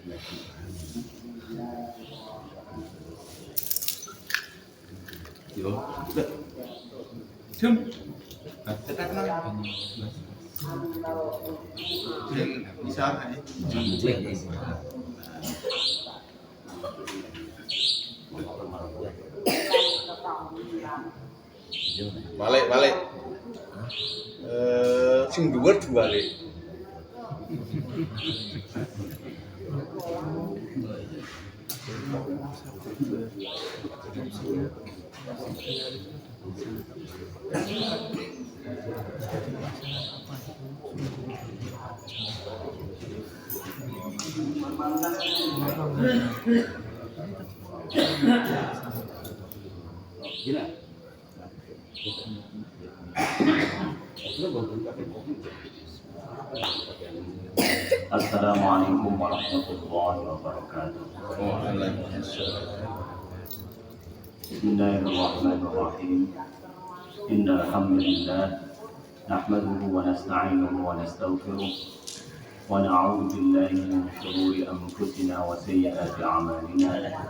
Yo, Jum, tekan lah. Bisa kan? Balik. Sing dhuwur balik. Gila. Assalamualaikum warahmatullahi wabarakatuh. Bismillahirrahmanirrahim. Innal hamdalillah nahmaduhu wa nasta'inuhu wa nastaghfiruh wa na'udzu billahi min shururi anfusina wa sayyiati a'malina.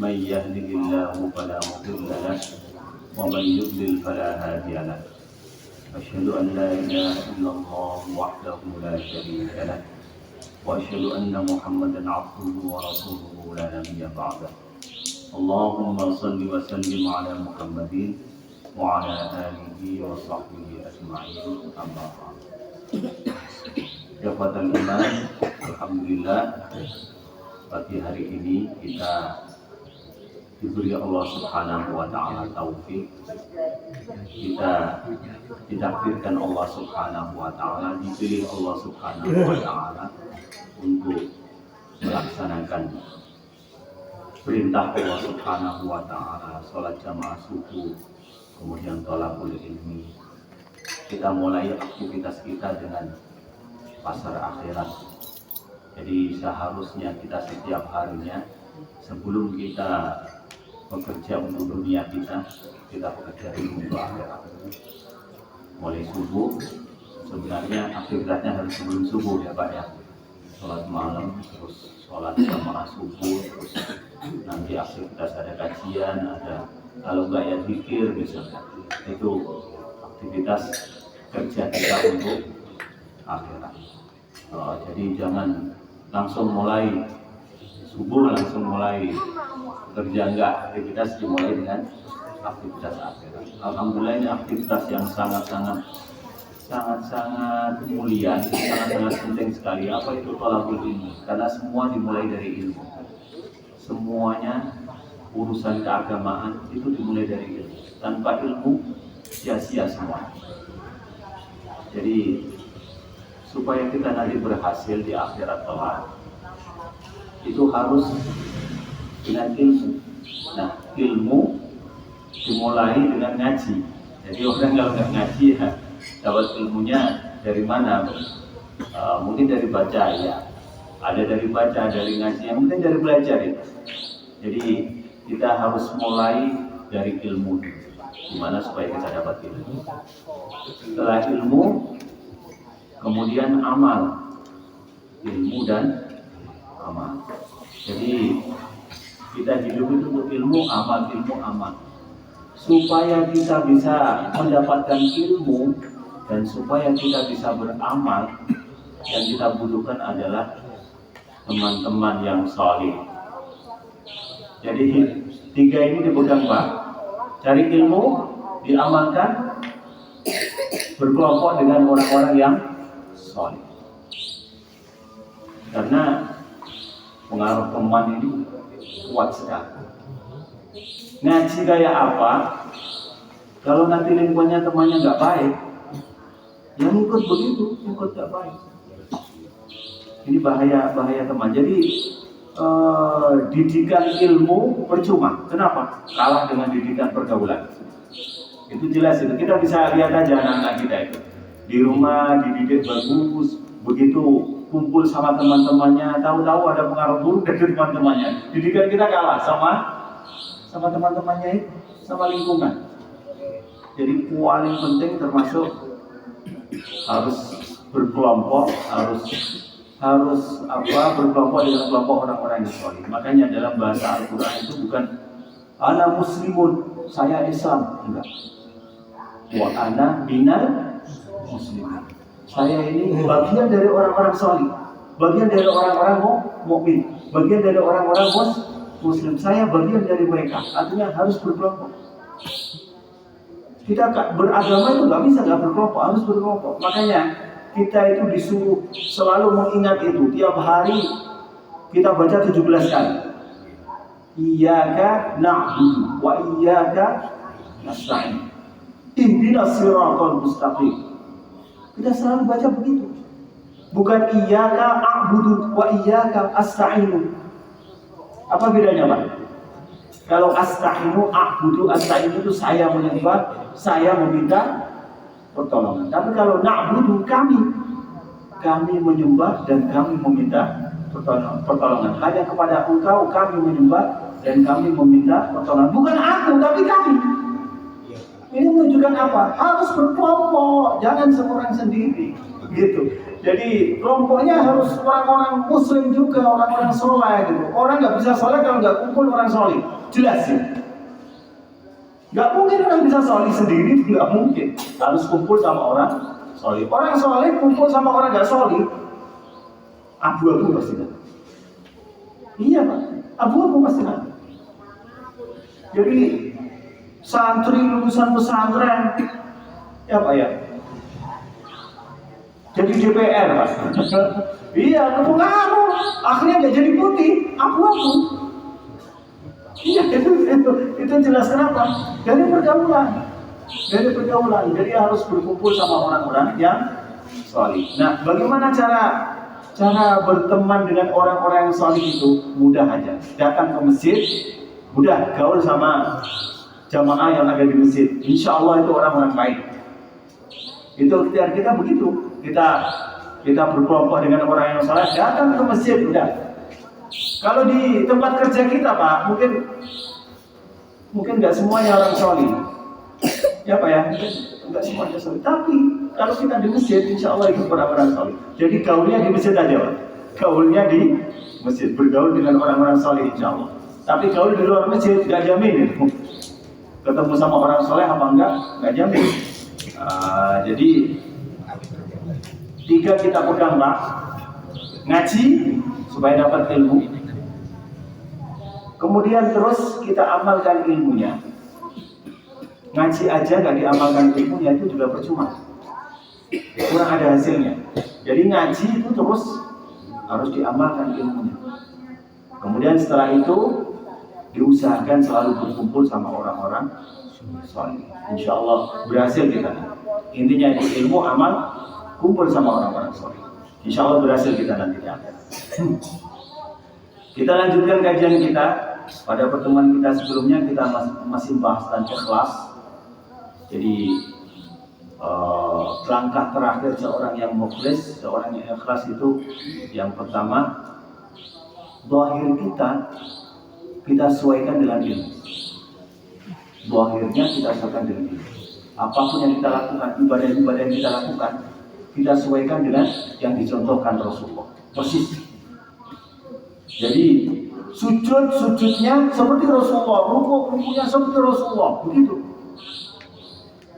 May yahdihillahu fala mudilla lahu wa man yudlil fala hadiya lahu. أشهد أن لا إله إلا الله وحده لا شريك له وأشهد أن محمدا عبده ورسوله لا نبي بعده اللهم صل وسلم على محمد وعلى آله وصحبه أجمعين أما بعد. Ikhwatal iman, alhamdulillah pagi hari ini kita diberi Allah Subhanahu wa taala taufik, kita ditakdirkan Allah Subhanahu wa taala, dipilih Allah Subhanahu wa taala untuk melaksanakan perintah Allah Subhanahu wa taala, salat jamaah subuh, kemudian thalabul ilmi. Kita mulai aktivitas kita dengan pasar akhirat. Jadi seharusnya kita setiap harinya sebelum kita bekerja untuk dunia kita bekerja untuk akhirat. Mulai subuh, sebenarnya aktivitasnya harus sebelum subuh ya Pak ya. Sholat malam, terus sholat jamaah subuh, terus nanti aktivitas ada kajian, ada kalau nggak ya zikir misalnya. Itu aktivitas kerja kita untuk akhirat. Jadi jangan langsung mulai subuh langsung mulai kerja, enggak, aktivitas dimulai dengan aktivitas akhirat. Alhamdulillah ini aktivitas yang sangat mulia, sangat penting sekali. Apa itu thalabul ilmi? Karena semua dimulai dari ilmu. Semuanya urusan keagamaan itu dimulai dari ilmu. Tanpa ilmu sia-sia semua. Jadi supaya kita nanti berhasil di akhirat kelak, itu harus dengan ilmu. Nah, ilmu dimulai dengan ngaji. Jadi orang kalau nggak ngaji ya dapat ilmunya dari mana? Mungkin dari baca ya. Ada dari baca, dari ngaji, yang mungkin dari belajar ya. Jadi kita harus mulai dari ilmu. Gimana supaya kita dapat ilmu? Setelah ilmu, kemudian amal. Ilmu dan amal. Jadi kita hidup itu untuk ilmu, amal. Supaya kita bisa mendapatkan ilmu dan supaya kita bisa beramal, yang kita butuhkan adalah teman-teman yang saleh. Jadi tiga ini dipegang Pak. Cari ilmu, diamalkan, berkelompok dengan orang-orang yang saleh. Karena pengaruh teman ini kuat sekali. Ngaji kayak apa? Kalau nanti lingkungannya temannya nggak baik, yang ikut begitu, ikut nggak baik. Ini bahaya teman. Jadi didikan ilmu percuma. Kenapa? Kalah dengan didikan pergaulan. Itu jelas itu. Kita bisa lihat aja anak-anak kita itu di rumah dididik bagus, begitu kumpul sama teman-temannya, tahu-tahu ada pengaruh buruk dari teman-temannya. Didikan kita kalah sama teman-temannya itu, sama lingkungan. Jadi paling penting termasuk harus berkelompok, harus harus berkelompok dengan kelompok orang-orang yang soleh. Makanya dalam bahasa Al-Quran itu bukan ana muslimun, saya Islam, enggak. Wa ana minal muslimin, saya ini bagian dari orang-orang soleh, bagian dari orang-orang mukmin, bagian dari orang-orang muslim. Saya bagian dari mereka. Artinya harus berkelompok. Kita beragama itu nggak bisa nggak berkelompok, harus berkelompok. Makanya kita itu disuruh selalu mengingat itu. Tiap hari kita baca 17 kali. Iyyaka na'budu wa iyyaka nasta'in. Ihdinas siratal mustaqim. Kita selalu baca begitu. Bukan iyyaka a'budu wa iyyaka asta'inu. Apa bedanya, Pak? Kalau asta'inu, a'budu, asta'inu itu saya menyembah, saya meminta pertolongan. Tapi kalau na'budu, kami menyembah dan kami meminta pertolongan. Hanya kepada engkau kami menyembah dan kami meminta pertolongan. Bukan aku, tapi kami. Ini menunjukkan apa? Harus berkelompok, jangan seorang sendiri, gitu. Jadi kelompoknya harus orang-orang muslim juga, orang-orang soleh gitu. Orang nggak bisa soleh kalau nggak kumpul orang soleh, jelas ya. Nggak mungkin orang bisa soleh sendiri, nggak mungkin. Harus kumpul sama orang soleh. Orang soleh kumpul sama orang nggak soleh, abu-abu pasti ada. Iya Pak, abu-abu pasti ada. Jadi santri lulusan pesantren, ya Pak ya, jadi DPR Pak. Iya, kepengaruh. Akhirnya nggak jadi putih, abu-abu. Iya, itu jelas kenapa? Dari pergaulan. Jadi harus berkumpul sama orang-orang yang soleh. Nah, bagaimana cara berteman dengan orang-orang yang soleh itu? Mudah aja. Datang ke masjid, mudah gaul sama jamaah yang ada di masjid. Insya Allah itu orang-orang baik. Itu ikhtiar kita begitu. Kita berkelompok dengan orang yang soleh, datang ke masjid, udah. Kalau di tempat kerja kita Pak, mungkin nggak semuanya orang soleh, ya Pak ya, nggak semuanya soleh. Tapi kalau kita di masjid, insya Allah itu orang-orang soleh. Jadi gaulnya di masjid aja Pak, gaulnya di masjid, bergaul dengan orang-orang soleh insya Allah. Tapi gaul di luar masjid nggak jamin itu. Ketemu sama orang soleh apa nggak jamin. Jadi 3 kita pegang Pak, ngaji supaya dapat ilmu, kemudian terus kita amalkan ilmunya. Ngaji aja nggak diamalkan ilmunya itu juga percuma, kurang ada hasilnya. Jadi ngaji itu terus harus diamalkan ilmunya. Kemudian setelah itu diusahakan selalu berkumpul sama orang-orang soleh. Insya Allah berhasil kita. Intinya itu ilmu, amal, kumpul sama orang-orang soleh. Insya Allah berhasil kita nanti di akhir. Kita lanjutkan kajian kita. Pada pertemuan kita sebelumnya kita masih bahas tentang ikhlas. Jadi langkah terakhir seorang yang mukhlis, seorang yang ikhlas itu yang pertama, zahir kita sesuaikan dengan ilmu. Zahirnya kita sesuaikan dengan ilmu. Apapun yang kita lakukan, ibadah-ibadah yang kita lakukan, kita sesuaikan dengan yang dicontohkan Rasulullah. Persis. Jadi sujudnya seperti Rasulullah, rukuknya seperti Rasulullah, begitu.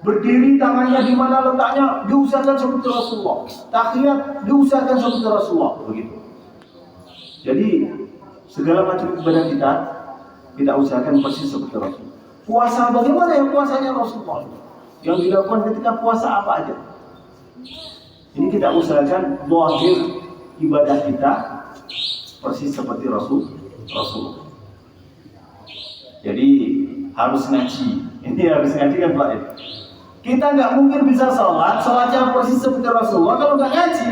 Berdiri tangannya di mana letaknya diusahakan seperti Rasulullah. Tahiyat diusahakan seperti Rasulullah, begitu. Jadi segala macam ibadah kita usahakan persis seperti Rasulullah. Puasa bagaimana ya puasanya Rasulullah? Yang dilakukan ketika puasa apa aja? Ini kita usahakan zahir ibadah kita persis seperti Rasulullah. Jadi harus ngaji. Ini harus ngaji kan Pak? Kita nggak mungkin bisa sholatnya persis seperti Rasulullah kalau nggak ngaji.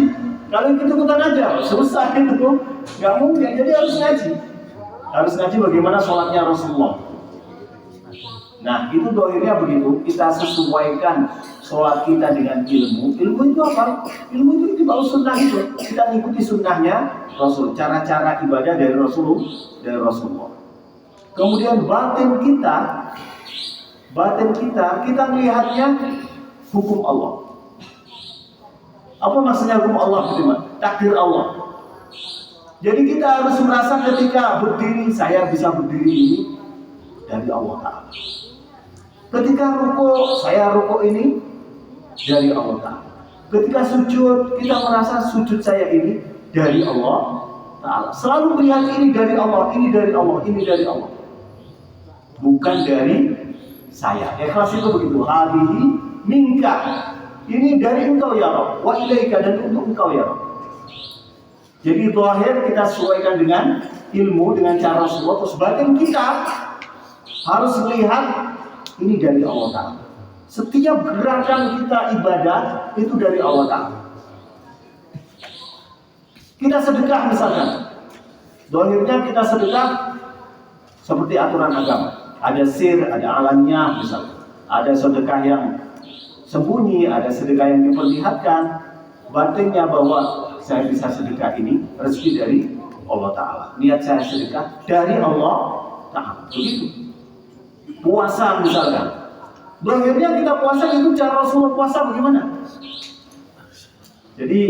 Kalau ikut-ikutan aja susah itu, nggak mungkin. Jadi harus ngaji. Harus ngaji bagaimana sholatnya Rasulullah. Nah itu doanya begitu. Kita sesuaikan sholat kita dengan ilmu. Ilmu itu apa? Ilmu itu kita sunnah itu. Kita ikuti sunnahnya Rasul. Cara-cara ibadah dari Rasulullah. Kemudian batin kita melihatnya hukum Allah. Apa maksudnya hukum Allah? Takdir Allah. Jadi kita harus merasa ketika berdiri, saya bisa berdiri ini dari Allah Ta'ala. Ketika ruko, saya ruko ini dari Allah Ta'ala. Ketika sujud, kita merasa sujud saya ini dari Allah Ta'ala. Selalu melihat ini dari Allah, ini dari Allah, ini dari Allah. Bukan dari saya. Ikhlas itu begitu. Hadihi minka. Ini dari engkau ya Rabb. Wa ilaika, dan untuk engkau ya Rabb. Jadi zahir kita sesuaikan dengan ilmu, dengan cara semua. Terus batin kita harus melihat ini dari Allah Ta'ala. Setiap gerakan kita ibadah itu dari Allah Ta'ala. Kita sedekah misalkan, zahirnya kita sedekah seperti aturan agama. Ada sir, ada alamnya misalkan. Ada sedekah yang sembunyi, ada sedekah yang diperlihatkan. Batinnya bahwa saya bisa sedekah ini rezeki dari Allah Ta'ala. Niat saya sedekah dari Allah Ta'ala. Begitu. Puasa misalkan, zahirnya kita puasa itu cara Rasulullah puasa bagaimana? Jadi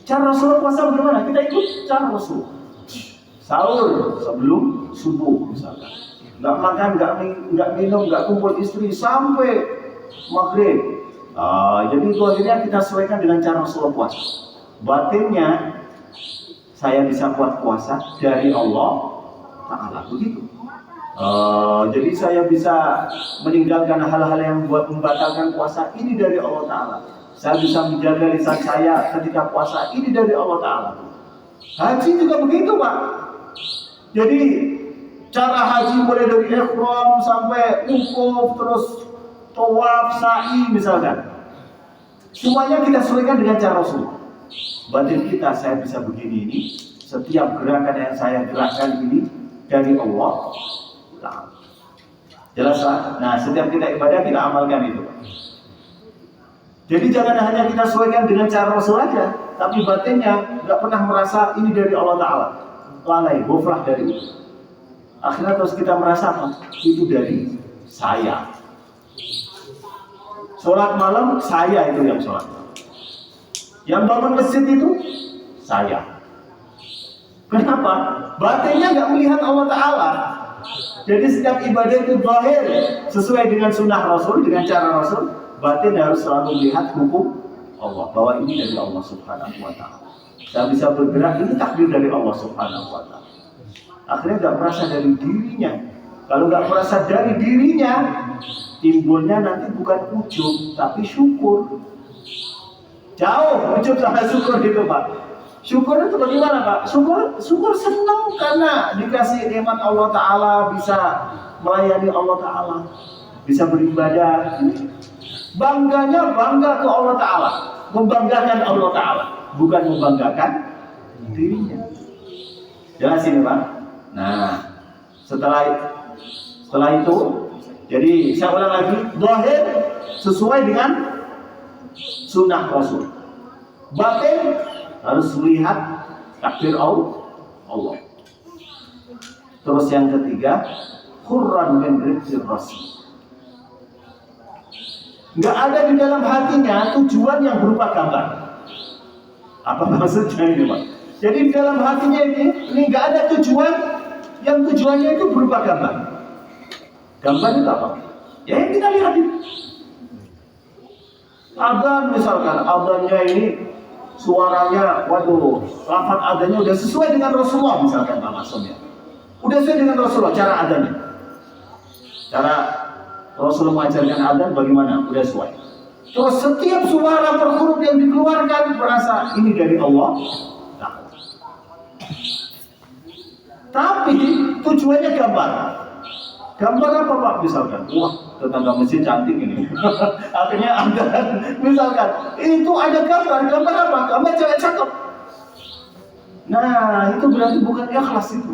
cara Rasulullah puasa bagaimana? Kita ikut cara Rasul. Sahur sebelum subuh misalkan. Nggak makan, nggak minum, nggak kumpul istri sampai maghrib. Jadi zahirnya kita sesuaikan dengan cara Rasulullah puasa. Batinnya saya bisa buat puasa dari Allah Ta'ala, begitu. Jadi saya bisa meninggalkan hal-hal yang buat membatalkan puasa, ini dari Allah Ta'ala. Saya bisa menjaga lisan saya ketika puasa, ini dari Allah Ta'ala. Haji juga begitu Pak. Jadi cara haji mulai dari ihram sampai wukuf, terus tawaf, sa'i misalkan, semuanya kita sesuaikan dengan cara Rasul. Batin kita, saya bisa begini ini, setiap gerakan yang saya gerakkan ini dari Allah Ta'ala. Jelas Pak? Nah, setiap kita ibadah kita amalkan itu. Jadi jangan hanya kita sesuaikan dengan cara Rasul aja, tapi batinnya nggak pernah merasa ini dari Allah Ta'ala. Lalai, gofrah dari itu. Akhirnya terus kita merasa apa? Itu dari saya. Sholat malam, saya itu yang sholat. Yang bangun masjid itu saya. Kenapa? Batinnya nggak melihat Allah Ta'ala. Jadi setiap ibadah itu zahir sesuai dengan sunnah Rasul, dengan cara Rasul. Batin harus selalu melihat hukum Allah, bahwa ini dari Allah Subhanahu Wa Ta'ala. Saya bisa bergerak, ini takdir dari Allah Subhanahu Wa Ta'ala. Akhirnya nggak merasa dari dirinya. Kalau nggak merasa dari dirinya, timbulnya nanti bukan ujub, tapi syukur. Jauh ujub sama syukur itu Pak. Syukur itu bagaimana Pak? Syukur senang karena dikasih nikmat Allah Ta'ala, bisa melayani Allah Ta'ala, bisa beribadah. Bangganya bangga ke Allah Ta'ala, membanggakan Allah Ta'ala, bukan membanggakan dirinya. Jelas ini Pak. Nah, setelah itu, jadi saya ulang lagi, zahir sesuai dengan sunnah Rasul. Batin harus melihat takdir Allah. Terus yang ketiga, Qur'an min rizqir rasul. Nggak ada di dalam hatinya tujuan yang berupa gambar. Apa maksudnya ini Pak? Jadi di dalam hatinya ini nggak ada tujuan yang tujuannya itu berupa gambar. Gambar itu apa? Ya yang kita lihat ini. Adzan misalkan, adzannya ini suaranya, waduh, lafaz adzannya udah sesuai dengan Rasulullah misalkan Pak maksudnya. Udah sesuai dengan Rasulullah cara adzannya. Cara Rasulullah mengajarkan adzan bagaimana? Udah sesuai. Terus setiap suara per huruf yang dikeluarkan berasa ini dari Allah. Nah. Tapi tujuannya gambar. Gambar apa Pak? Misalkan, wah tetangga masjid cantik ini. Akhirnya adzan, misalkan itu ada gambar apa? Gambar cewek cakep. Nah itu berarti bukan ikhlas itu.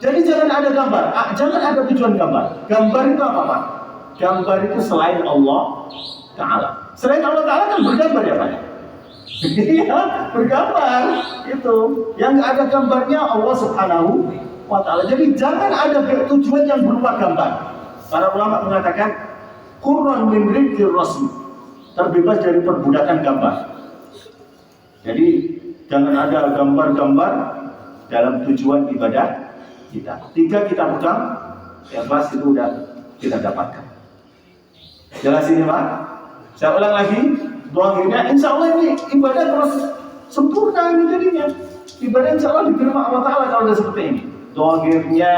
Jadi jangan ada gambar, jangan ada tujuan gambar. Gambar itu apa Pak? Gambar itu selain Allah Ta'ala. Selain Allah Ta'ala kan bergambar ya Pak? Iya, bergambar. Itu yang ada gambarnya Allah Subhanahu Wa Ta'ala. Jadi jangan ada tujuan yang berupa gambar. Para ulama mengatakan Qur'an min rizqir rasul, terbebas dari perbudakan gambar. Jadi Jangan ada gambar-gambar dalam tujuan ibadah kita. 3 kita pegang, ikhlas itu udah kita dapatkan. Jelas ini Pak? Saya ulang lagi, doangnya insya Allah ini ibadah terus sempurna ini jadinya. Ibadah insya Allah diterima Allah Ta'ala kalau udah seperti ini. Doangnya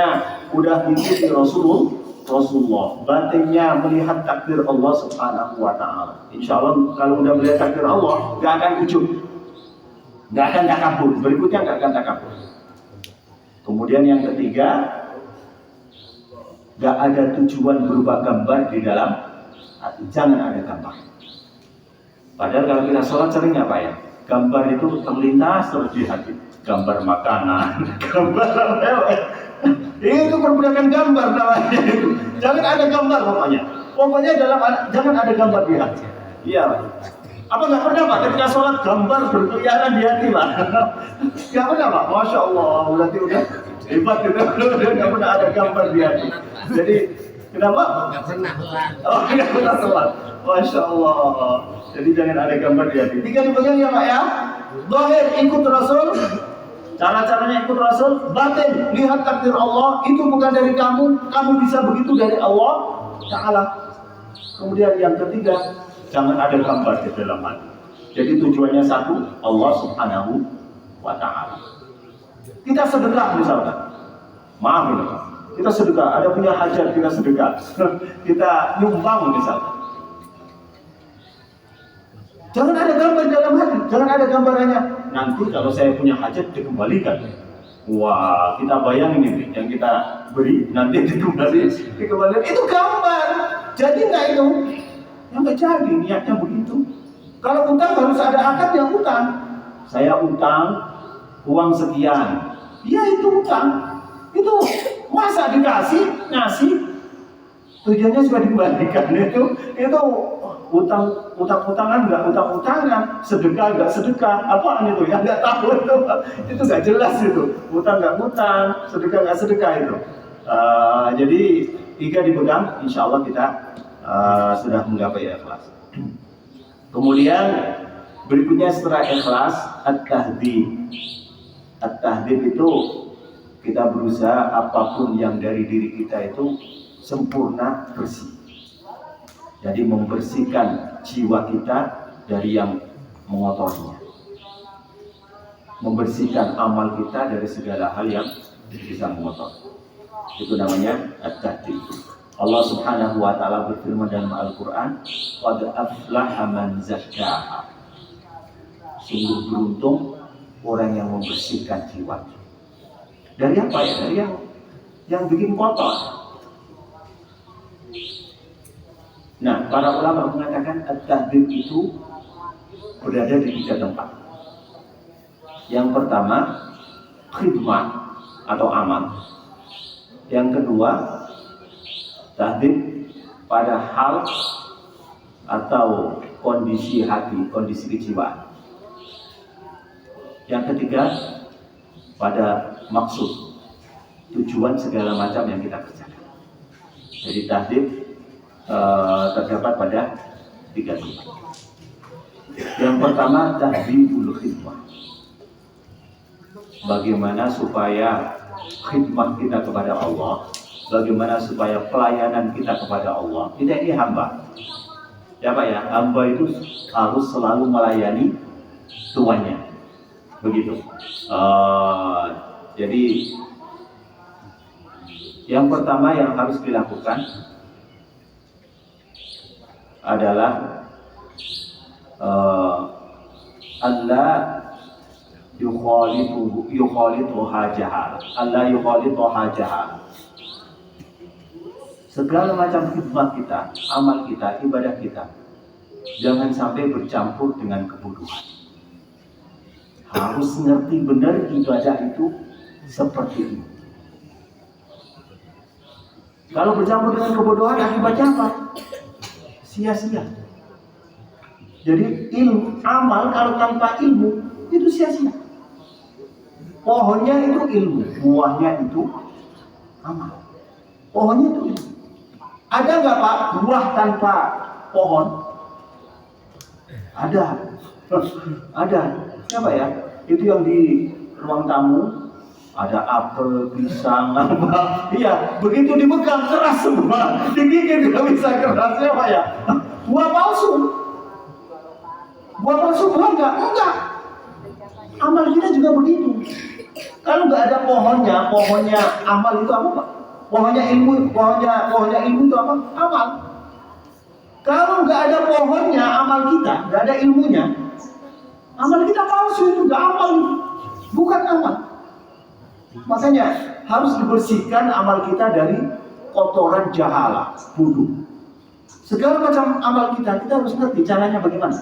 udah mengikuti Rasulullah, batinnya melihat takdir Allah Subhanahu wa Ta'ala. Insya Allah kalau udah melihat takdir Allah, gak akan ujub, gak akan takabur. Berikutnya gak akan takabur. Kemudian yang ketiga, gak ada tujuan berupa gambar di dalam hati. Jangan ada gambar. Padahal kalau kita sholat sering apa ya? Gambar itu terlintas terus di hati. Gambar makanan, gambar apa? Itu perbudakan gambar namanya. Jangan ada gambar pokoknya. Pokoknya jangan ada gambar di hati. Iya. Apa nggak pernah Pak ketika sholat gambar berkeliaran di hati Pak? Nggak pernah Pak. Masya Allah, berarti udah hebat itu. Nggak pernah ada gambar di hati. Jadi kenapa? Nggak pernah lah. Oh, nggak pernah sholat. Masya Allah. Jadi jangan ada gambar di hati. 3 dipegang ya Pak ya. Zahir ikut Rasul. Cara-caranya ikut Rasul, batin lihat takdir Allah, itu bukan dari kamu bisa begitu dari Allah Ta'ala. Kemudian yang ketiga, jangan ada gambar di dalam hati. Jadi tujuannya satu, Allah Subhanahu wa Ta'ala. Kita sedekah misalkan, maaf ini, kita sedekah, ada punya hajat kita sedekah, kita nyumbang misalkan. Jangan ada gambar dalam hati, jangan ada gambarannya. Nanti kalau saya punya hajat dikembalikan. Wah, kita bayangin ini yang kita beri nanti dikembalikan. Itu gambar. Jadi nggak itu? Yang nggak jadi niatnya begitu. Kalau utang harus ada akad yang utang. Saya utang uang sekian. Ya itu utang. Itu masa ngasih tujuannya sudah dikembalikan itu utang-utangan nggak utang-utangan, sedekah nggak sedekah, apaan itu? Yang nggak tahu itu nggak jelas itu. Utang nggak utang, sedekah nggak sedekah itu. Jadi 3 dipegang, insya Allah kita sudah menggapai ikhlas. Kemudian berikutnya setelah ikhlas, at-tahdid. At-tahdid itu kita berusaha apapun yang dari diri kita itu sempurna bersih. Jadi membersihkan jiwa kita dari yang mengotorinya. Membersihkan amal kita dari segala hal yang bisa mengotori. Itu namanya at-tahdid. Allah Subhanahu wa Ta'ala berfirman dalam Al-Quran, qad aflaha man zakkaha. Sungguh beruntung orang yang membersihkan jiwa. Dari apa ya? Dari yang bikin kotor. Nah, para ulama mengatakan at-tahdid itu berada di 3 tempat. Yang pertama, khidmat atau amal. Yang kedua, tahdid pada hal atau kondisi hati, kondisi kejiwaan. Yang ketiga, pada maksud, tujuan segala macam yang kita kerjakan. Jadi tahdid terdapat pada 3 tempat. Yang pertama, tahdidul khidmah. Bagaimana supaya khidmah kita kepada Allah, bagaimana supaya pelayanan kita kepada Allah. Kita ini hamba. Ya Pak ya, hamba itu harus selalu melayani tuannya. Begitu. Jadi yang pertama yang harus dilakukan adalah Allah yukhalitu hajaha. Allah yukhalitu hajaha. Segala macam khidmat kita, amal kita, ibadah kita, jangan sampai bercampur dengan kebodohan. Harus ngerti benar ibadah itu seperti ini. Kalau bercampur dengan kebodohan, akibatnya apa? Sia-sia. Jadi amal kalau tanpa ilmu itu sia-sia. Pohonnya itu ilmu, buahnya itu amal. Pohonnya itu ilmu. Ada nggak Pak buah tanpa pohon? Ada. Ada. Siapa ya? Itu yang di ruang tamu ada apel, pisang, apa? Iya, begitu dipegang keras semua, digigit nggak bisa kerasnya Pak ya. Buah palsu, buah enggak? Amal kita juga begitu. Kalau nggak ada pohonnya amal itu apa Pak? Pohonnya ilmu itu apa? Amal. Kalau nggak ada pohonnya amal kita, nggak ada ilmunya, amal kita palsu, itu nggak amal, bukan amal. Makanya harus dibersihkan amal kita dari kotoran jahala, bodoh. Segala macam amal kita harus ngerti caranya bagaimana.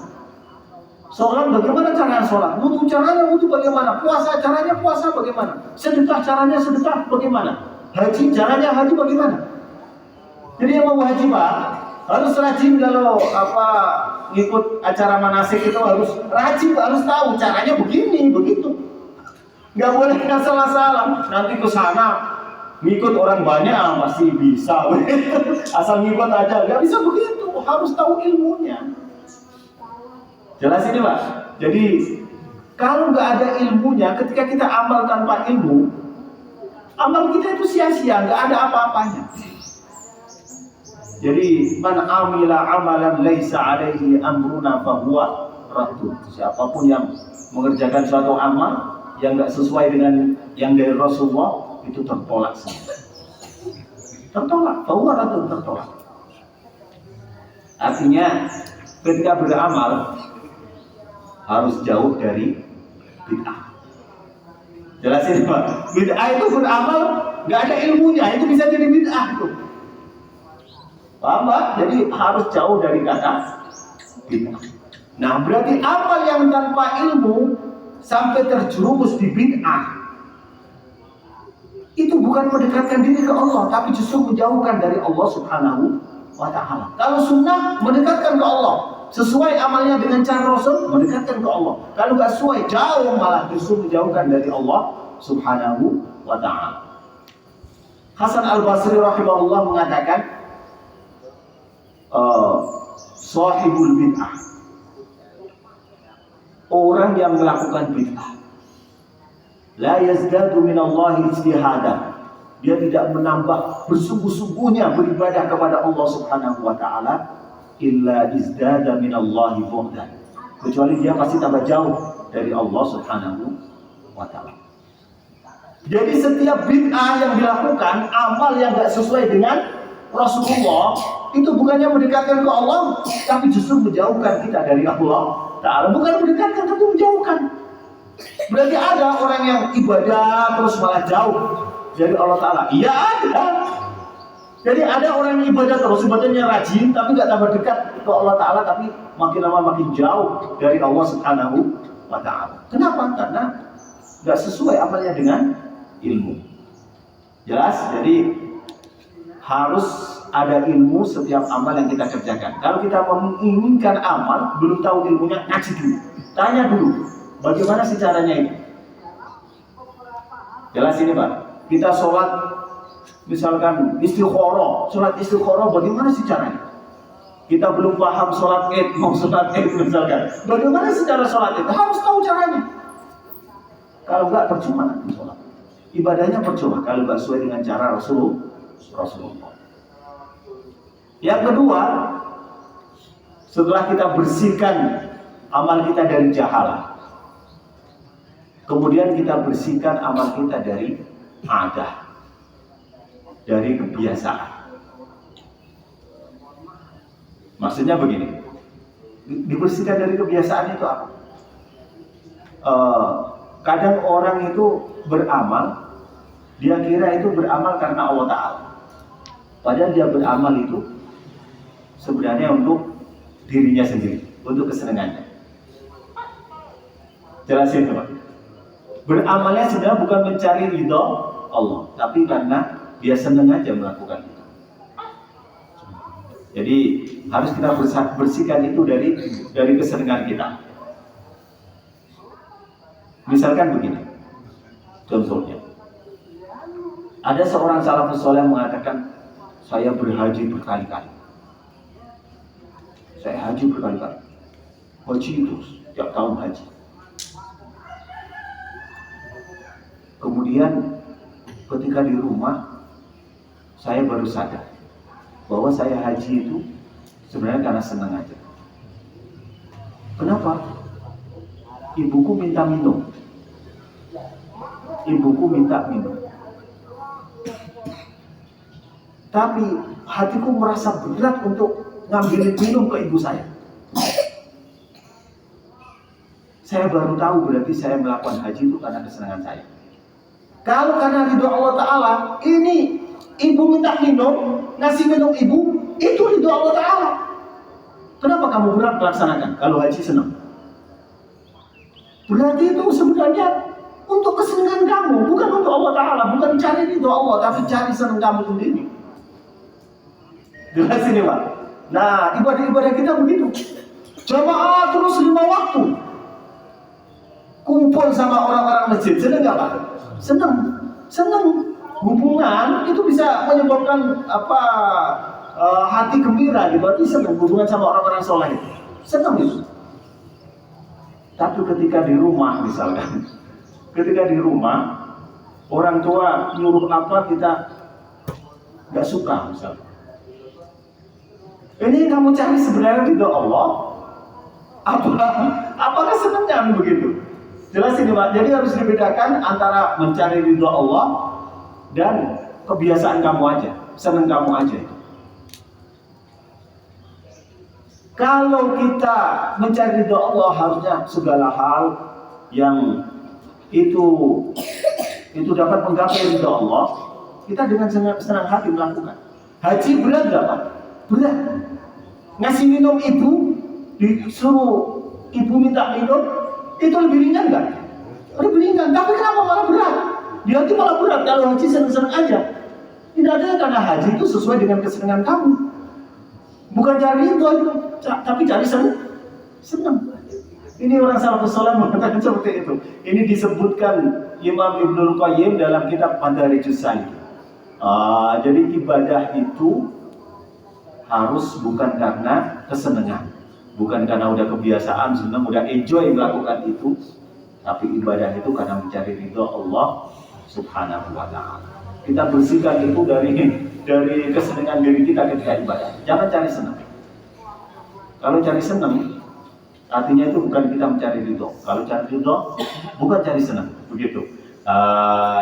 Sholat bagaimana caranya sholat, wudu caranya wudu bagaimana, puasa caranya puasa bagaimana, sedekah caranya sedekah bagaimana, haji caranya haji bagaimana. Jadi yang mau haji Pak harus rajin, kalau ngikut acara manasik itu harus rajin, harus tahu caranya begini begitu. Nggak boleh salah-salah. Nanti ke sana ngikut orang banyak pasti bisa. Asal ngikut aja, nggak bisa begitu. Harus tahu ilmunya. Jelas ini Pak. Jadi kalau nggak ada ilmunya, ketika kita amal tanpa ilmu, amal kita itu sia-sia, nggak ada apa-apanya. Jadi man amila amalan laisa alaihi amruna fahuwa raddun. Siapapun yang mengerjakan suatu amal yang nggak sesuai dengan yang dari Rasulullah, itu tertolak semua. Tertolak, fahuwa raddun, tertolak. Artinya ketika beramal harus jauh dari bid'ah. Jelasin Pak. Bid'ah itu beramal nggak ada ilmunya, itu bisa jadi bid'ah tuh. Paham Pak? Jadi harus jauh dari kata bid'ah. Nah berarti amal yang tanpa ilmu sampai terjerumus di bid'ah, itu bukan mendekatkan diri ke Allah, tapi justru menjauhkan dari Allah Subhanahu wa Ta'ala. Kalau sunnah mendekatkan ke Allah, sesuai amalnya dengan cara Rasul, mendekatkan ke Allah. Kalau nggak sesuai, jauh, malah justru menjauhkan dari Allah Subhanahu wa Ta'ala. Hasan Al-Basri rahimahullah mengatakan, sahibul bid'ah, orang yang melakukan bid'ah, la yazdadu minallahi ijtihadan, dia tidak menambah bersungguh-sungguhnya beribadah kepada Allah Subhanahu wa Ta'ala, illa izdada minallahi bu'dan, kecuali dia pasti tambah jauh dari Allah Subhanahu wa Ta'ala. Jadi setiap bid'ah yang dilakukan, amal yang tidak sesuai dengan Rasulullah, itu bukannya mendekatkan ke Allah, tapi justru menjauhkan kita dari Allah Ta'ala. Bukan mendekatkan, tapi menjauhkan. Berarti ada orang yang ibadah terus malah jauh dari Allah Ta'ala. Iya ada. Jadi ada orang yang ibadah terus, ibadahnya rajin, tapi nggak tambah dekat ke Allah Ta'ala, tapi makin lama makin jauh dari Allah Subhanahu wa Ta'ala. Kenapa? Karena nggak sesuai amalnya dengan ilmu. Jelas? Jadi harus ada ilmu setiap amal yang kita kerjakan. Kalau kita menginginkan amal, belum tahu ilmunya, ngaji dulu. Tanya dulu, bagaimana sih caranya ini? Jelas ini Pak. Kita sholat, misalkan istikharah, sholat istikharah, bagaimana sih caranya? Kita belum paham sholat id, mau sholat id misalkan. Bagaimana sih cara sholat id? Harus tahu caranya. Kalau enggak, percuma nanti sholat. Ibadahnya percuma kalau enggak sesuai dengan cara Rasulullah. Yang kedua, setelah kita bersihkan amal kita dari jahalah, kemudian kita bersihkan amal kita dari adah, dari kebiasaan. Maksudnya begini, dibersihkan dari kebiasaan itu apa? Kadang orang itu beramal, dia kira itu beramal karena Allah Ta'ala, padahal dia beramal itu sebenarnya untuk dirinya sendiri, untuk kesenangannya. Jelasin Pak. Beramalnya sebenarnya bukan mencari ridho Allah, tapi karena dia senang aja melakukan itu. Jadi harus kita bersihkan itu dari kesenangan kita. Misalkan begini, contohnya, ada seorang salafus saleh yang mengatakan, saya berhaji berkali-kali. Saya haji berkali-kali. Haji itu tiap tahun haji. Kemudian ketika di rumah saya baru sadar bahwa saya haji itu sebenarnya karena senang aja. Kenapa? Ibuku minta minum. Tapi hatiku merasa berat untuk ngambilin minum ke ibu saya. Saya baru tahu berarti saya melakukan haji itu karena kesenangan saya. Kalau karena ridho Allah Ta'ala, ini ibu minta minum, ngasih minum ibu, itu ridho Allah Ta'ala. Kenapa kamu berat melaksanakan kalau haji senang? Berarti itu sebenarnya untuk kesenangan kamu, bukan untuk Allah Ta'ala, bukan cari ridho Allah, tapi cari senang kamu sendiri. Jelas ini Pak. Nah, ibadah-ibadah kita begitu. Jamaah terus 5 waktu. Kumpul sama orang-orang masjid, senang nggak Pak? Senang. Hubungan itu bisa menyebabkan hati gembira gitu. Berarti senang hubungan sama orang-orang soleh. Senang itu. Tapi ketika di rumah misalkan, orang tua nyuruh apa kita nggak suka misalkan. Ini kamu cari sebenarnya ridho Allah, apakah senangnya begitu? Jelas ini Pak. Jadi harus dibedakan antara mencari ridho Allah dan kebiasaan kamu aja, senang kamu aja. Kalau kita mencari ridho Allah, harusnya segala hal yang itu dapat menggapai ridho Allah, kita dengan senang hati melakukan. Haji berat nggak Pak? Berat. Ngasih minum ibu, disuruh ibu minta minum, itu lebih ringan nggak? Lebih ringan. Tapi kenapa malah berat? Di hati malah berat. Kalau haji senang-senang aja. Tidak ada, karena haji itu sesuai dengan kesenangan kamu. Bukan cari ridho itu, tapi cari senang. Ini orang salafus saleh mengatakan seperti itu. Ini disebutkan Imam Ibnul Qayyim dalam kitab Madarijus Salikin. Jadi ibadah itu harus bukan karena kesenangan, bukan karena udah kebiasaan, senang, udah enjoy melakukan itu, tapi ibadah itu karena mencari ridho Allah Subhanahu wa Ta'ala. Kita bersihkan itu dari kesenangan diri kita ketika ibadah. Jangan cari senang. Kalau cari senang, artinya itu bukan kita mencari ridho. Kalau cari ridho, bukan cari senang. Begitu.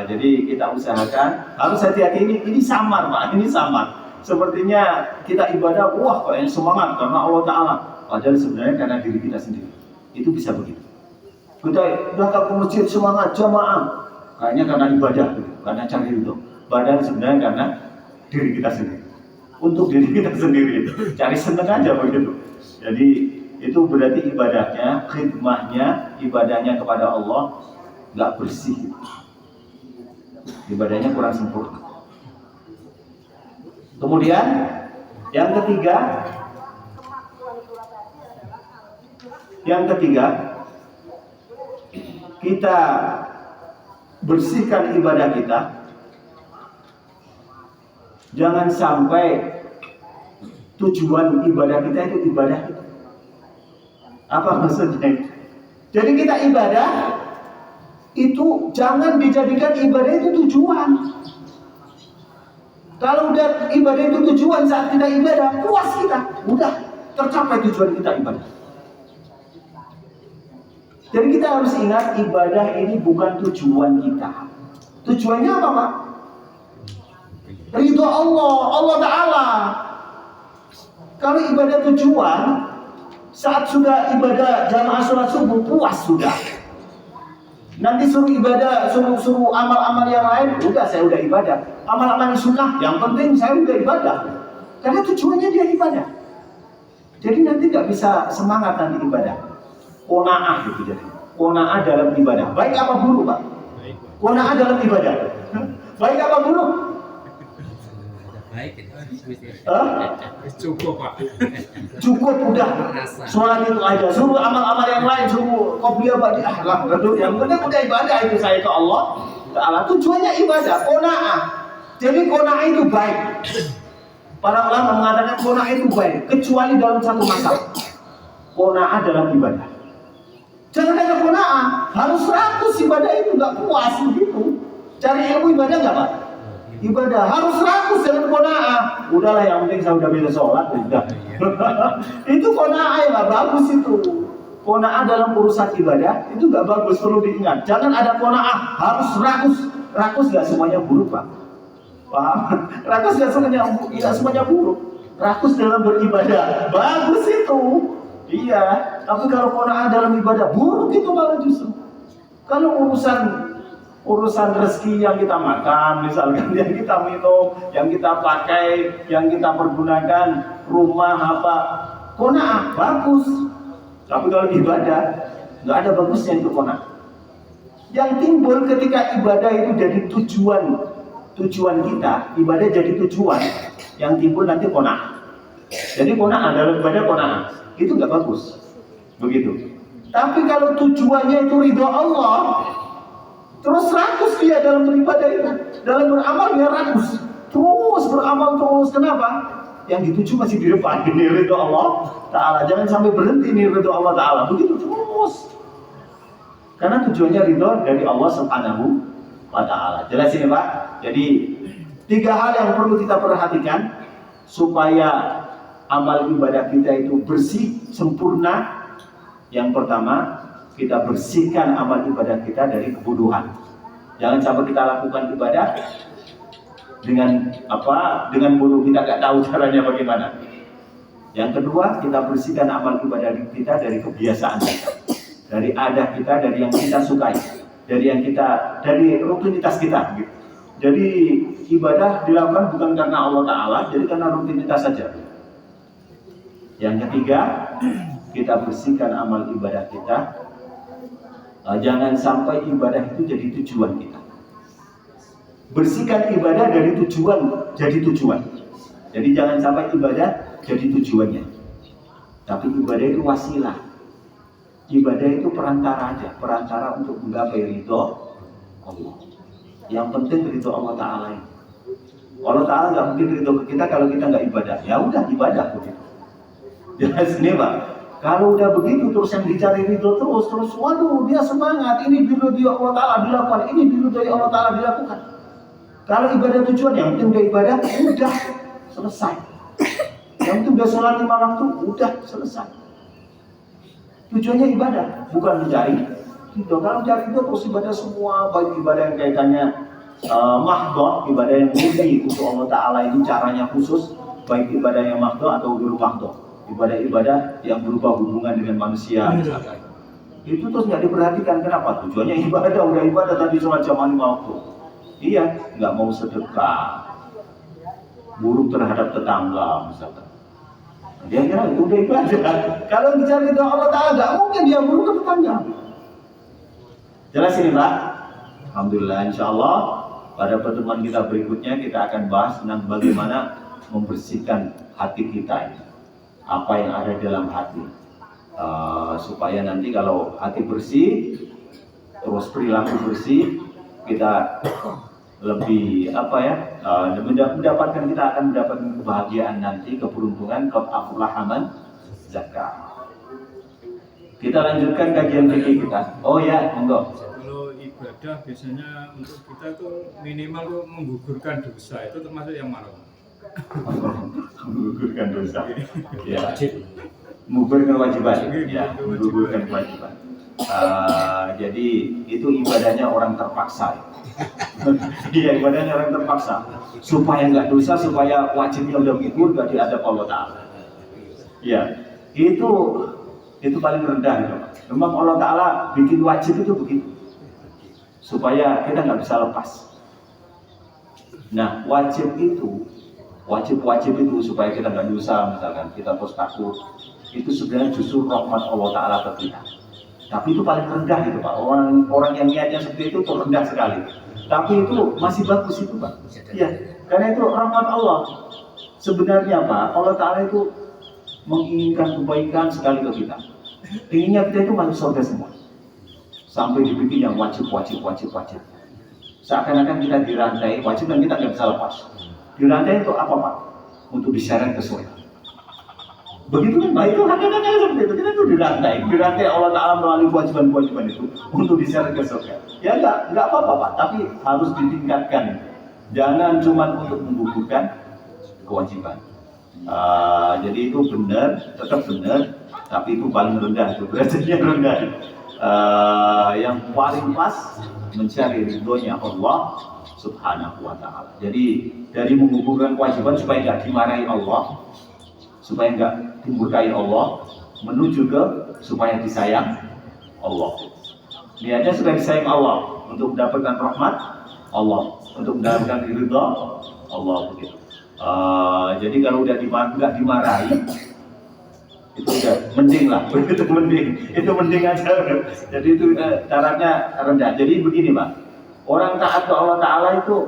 Jadi kita usahakan, harus hati-hati, ini samar Pak, ini samar. Sepertinya kita ibadah, wah kok yang semangat karena Allah Ta'ala. Padahal sebenarnya karena diri kita sendiri. Itu bisa begitu. Kita datang ke masjid semangat, jamaah. Kayaknya karena ibadah, karena cari ridho. Padahal sebenarnya karena diri kita sendiri. Untuk diri kita sendiri. Cari senang aja begitu. Jadi itu berarti ibadahnya, khidmahnya, ibadahnya kepada Allah nggak bersih. Ibadahnya kurang sempurna. Kemudian yang ketiga, kita bersihkan ibadah kita. Jangan sampai tujuan ibadah kita itu ibadah itu. Apa maksudnya? Jadi kita ibadah itu jangan dijadikan ibadah itu tujuan. Kalau udah ibadah itu tujuan, saat kita ibadah puas kita, udah tercapai tujuan kita ibadah. Jadi kita harus ingat ibadah ini bukan tujuan kita. Tujuannya apa Pak? Ridho Allah Ta'ala. Kalau ibadah tujuan, saat sudah ibadah jamaah sholat subuh, puas sudah. Nanti suruh ibadah, suruh amal-amal yang lain, udah saya udah ibadah. Amal-amal sunnah, yang penting saya udah ibadah. Karena tujuannya dia ibadah. Jadi nanti nggak bisa semangat nanti ibadah. Qanaah gitu jadi. Qanaah dalam ibadah. Baik apa buruk Pak? Qanaah dalam ibadah. Baik apa buruk? Baik, Cukup Pak. Cukup udah. Sholat itu aja. Suruh amal-amal yang lain, suruh qobliyah ba'diyah. Yang penting udah ibadah itu saya ke Allah Ta'ala. Tujuannya ibadah, qanaah. Jadi qanaah itu baik. Para ulama mengatakan qanaah itu baik, kecuali dalam satu masalah. Qanaah dalam ibadah. Jangan hanya qanaah, harus 100 ibadah itu nggak puas begitu. Cari ilmu ibadah nggak Pak? Ibadah harus rakus dengan qanaah. Udahlah yang penting saya udah bisa sholat udah. Itu qanaah yang nggak bagus itu. Qanaah dalam urusan ibadah itu nggak bagus, perlu diingat. Jangan ada qanaah, harus rakus. Rakus nggak semuanya buruk Pak. Paham? Rakus nggak semuanya buruk. Rakus dalam beribadah bagus itu. Iya. Tapi kalau qanaah dalam ibadah buruk itu malah justru. Kalau urusan rezeki yang kita makan, misalkan yang kita minum, yang kita pakai, yang kita pergunakan, rumah apa, qanaah bagus. Tapi kalau ibadah nggak ada bagusnya itu qanaah. Yang timbul ketika ibadah itu jadi tujuan kita, ibadah jadi tujuan, yang timbul nanti qanaah. Jadi qanaah dalam ibadah qanaah itu nggak bagus, begitu. Tapi kalau tujuannya itu ridho Allah, terus rakus dia dalam beribadah itu, dalam beramal dia rakus, terus beramal terus. Kenapa? Yang dituju masih di depan, ini ridho Allah Ta'ala. Jangan sampai berhenti ini ridho Allah Ta'ala, begitu terus. Karena tujuannya ridho dari Allah Subhanahu wa Ta'ala. Jelas ini Pak? Jadi 3 hal yang perlu kita perhatikan supaya amal ibadah kita itu bersih, sempurna. Yang pertama, kita bersihkan amal ibadah kita dari kebodohan. Jangan sampai kita lakukan ibadah dengan bodoh, kita nggak tahu caranya bagaimana. Yang kedua, kita bersihkan amal ibadah kita dari kebiasaan kita, dari adat kita, dari yang kita sukai, dari rutinitas kita. Gitu. Jadi ibadah dilakukan bukan karena Allah Ta'ala, jadi karena rutinitas saja. Yang ketiga, kita bersihkan amal ibadah kita. Jangan sampai ibadah itu jadi tujuan kita. Bersihkan ibadah dari tujuan jadi tujuan. Jadi jangan sampai ibadah jadi tujuannya. Tapi ibadah itu wasilah. Ibadah itu perantara aja, perantara untuk menggapai ridho Allah. Yang penting ridho Allah Ta'ala ini. Allah Ta'ala nggak mungkin ridho ke kita kalau kita nggak ibadah. Ya udah ibadah begitu. Jelas ini Pak. Kalau udah begitu terus yang dicari ridho terus, waduh dia semangat, ini ridho Allah Ta'ala dilakukan, ini ridho Allah Ta'ala dilakukan. Kalau ibadah tujuan, yang penting udah ibadah, udah selesai. Yang penting udah sholat 5 waktu, udah selesai. Tujuannya ibadah, bukan mencari ridho. Kalau mencari ridho terus ibadah semua, baik ibadah yang kaitannya mahdhah, ibadah yang murni untuk Allah Ta'ala itu caranya khusus, baik ibadah yang mahdhah atau ghairu mahdhah. Ibadah-ibadah yang berupa hubungan dengan manusia misalkan. Itu terus nggak diperhatikan. Kenapa? Tujuannya ibadah, udah ibadah tadi sholat jamaah 5 waktu. Iya, nggak mau sedekah, buruk terhadap tetangga misalkan. Dia kira itu udah ibadah. Kalau bicara itu Allah Ta'ala nggak mungkin dia buruk ke tetangga. Jelas ini Pak? Alhamdulillah, insya Allah pada pertemuan kita berikutnya kita akan bahas tentang bagaimana membersihkan hati kita ini. Apa yang ada dalam hati, supaya nanti kalau hati bersih, terus perilaku bersih, kita lebih mendapatkan, kita akan mendapatkan kebahagiaan nanti, keberuntungan, keaflahan zakat. Kita lanjutkan kajian fikih kita. Oh ya, monggo. Kalau ibadah biasanya untuk kita tuh minimal tuh menggugurkan dosa, itu termasuk yang mana? Menggugurkan dosa. Ya. Menggugurkan kewajiban. Ya, menggugurkan kewajiban. Jadi itu ibadahnya orang terpaksa. Iya, ibadahnya orang terpaksa. Supaya nggak dosa, supaya wajibnya udah gugur, nggak diadab Allah Ta'ala. Ya, itu paling rendah itu. Memang Allah Ta'ala bikin wajib itu begitu, supaya kita nggak bisa lepas. Nah, wajib itu supaya kita nggak dosa, misalkan kita terus takut, itu sebenarnya justru rahmat Allah Ta'ala ke kita. Tapi itu paling rendah itu Pak. Orang yang niatnya seperti itu tuh rendah sekali. Tapi itu masih bagus itu Pak. Iya, karena itu rahmat Allah. Sebenarnya Pak, Allah Ta'ala itu menginginkan kebaikan sekali ke kita. Inginnya kita itu masuk surga semua. Sampai dibikin yang wajib. Seakan-akan kita dirantai, wajib dan kita nggak bisa lepas. Dirantai itu apa Pak? Untuk diseret ke surga. Begitu kan, nah itu kadang-kadang seperti itu. Kita tuh dirantai Allah Ta'ala melalui kewajiban-kewajiban itu untuk diseret ke surga. Ya enggak apa-apa Pak, tapi harus ditingkatkan. Jangan cuma untuk menggugurkan kewajiban. Jadi itu benar, tetap benar, tapi itu paling rendah, itu derajatnya rendah. Yang paling pas mencari ridhonya Allah Subhanahu wa Ta'ala. Jadi dari menggugurkan kewajiban supaya enggak dimarahi Allah, supaya enggak dimurkai Allah, menuju ke supaya disayang Allah. Niatnya supaya disayang Allah, untuk mendapatkan rahmat Allah, untuk mendapatkan ridha Allah begitu. Jadi kalau udah nggak dimarahi, itu udah mending lah, itu mending aja. Jadi itu caranya rendah. Jadi begini Pak, orang taat ke Allah Ta'ala itu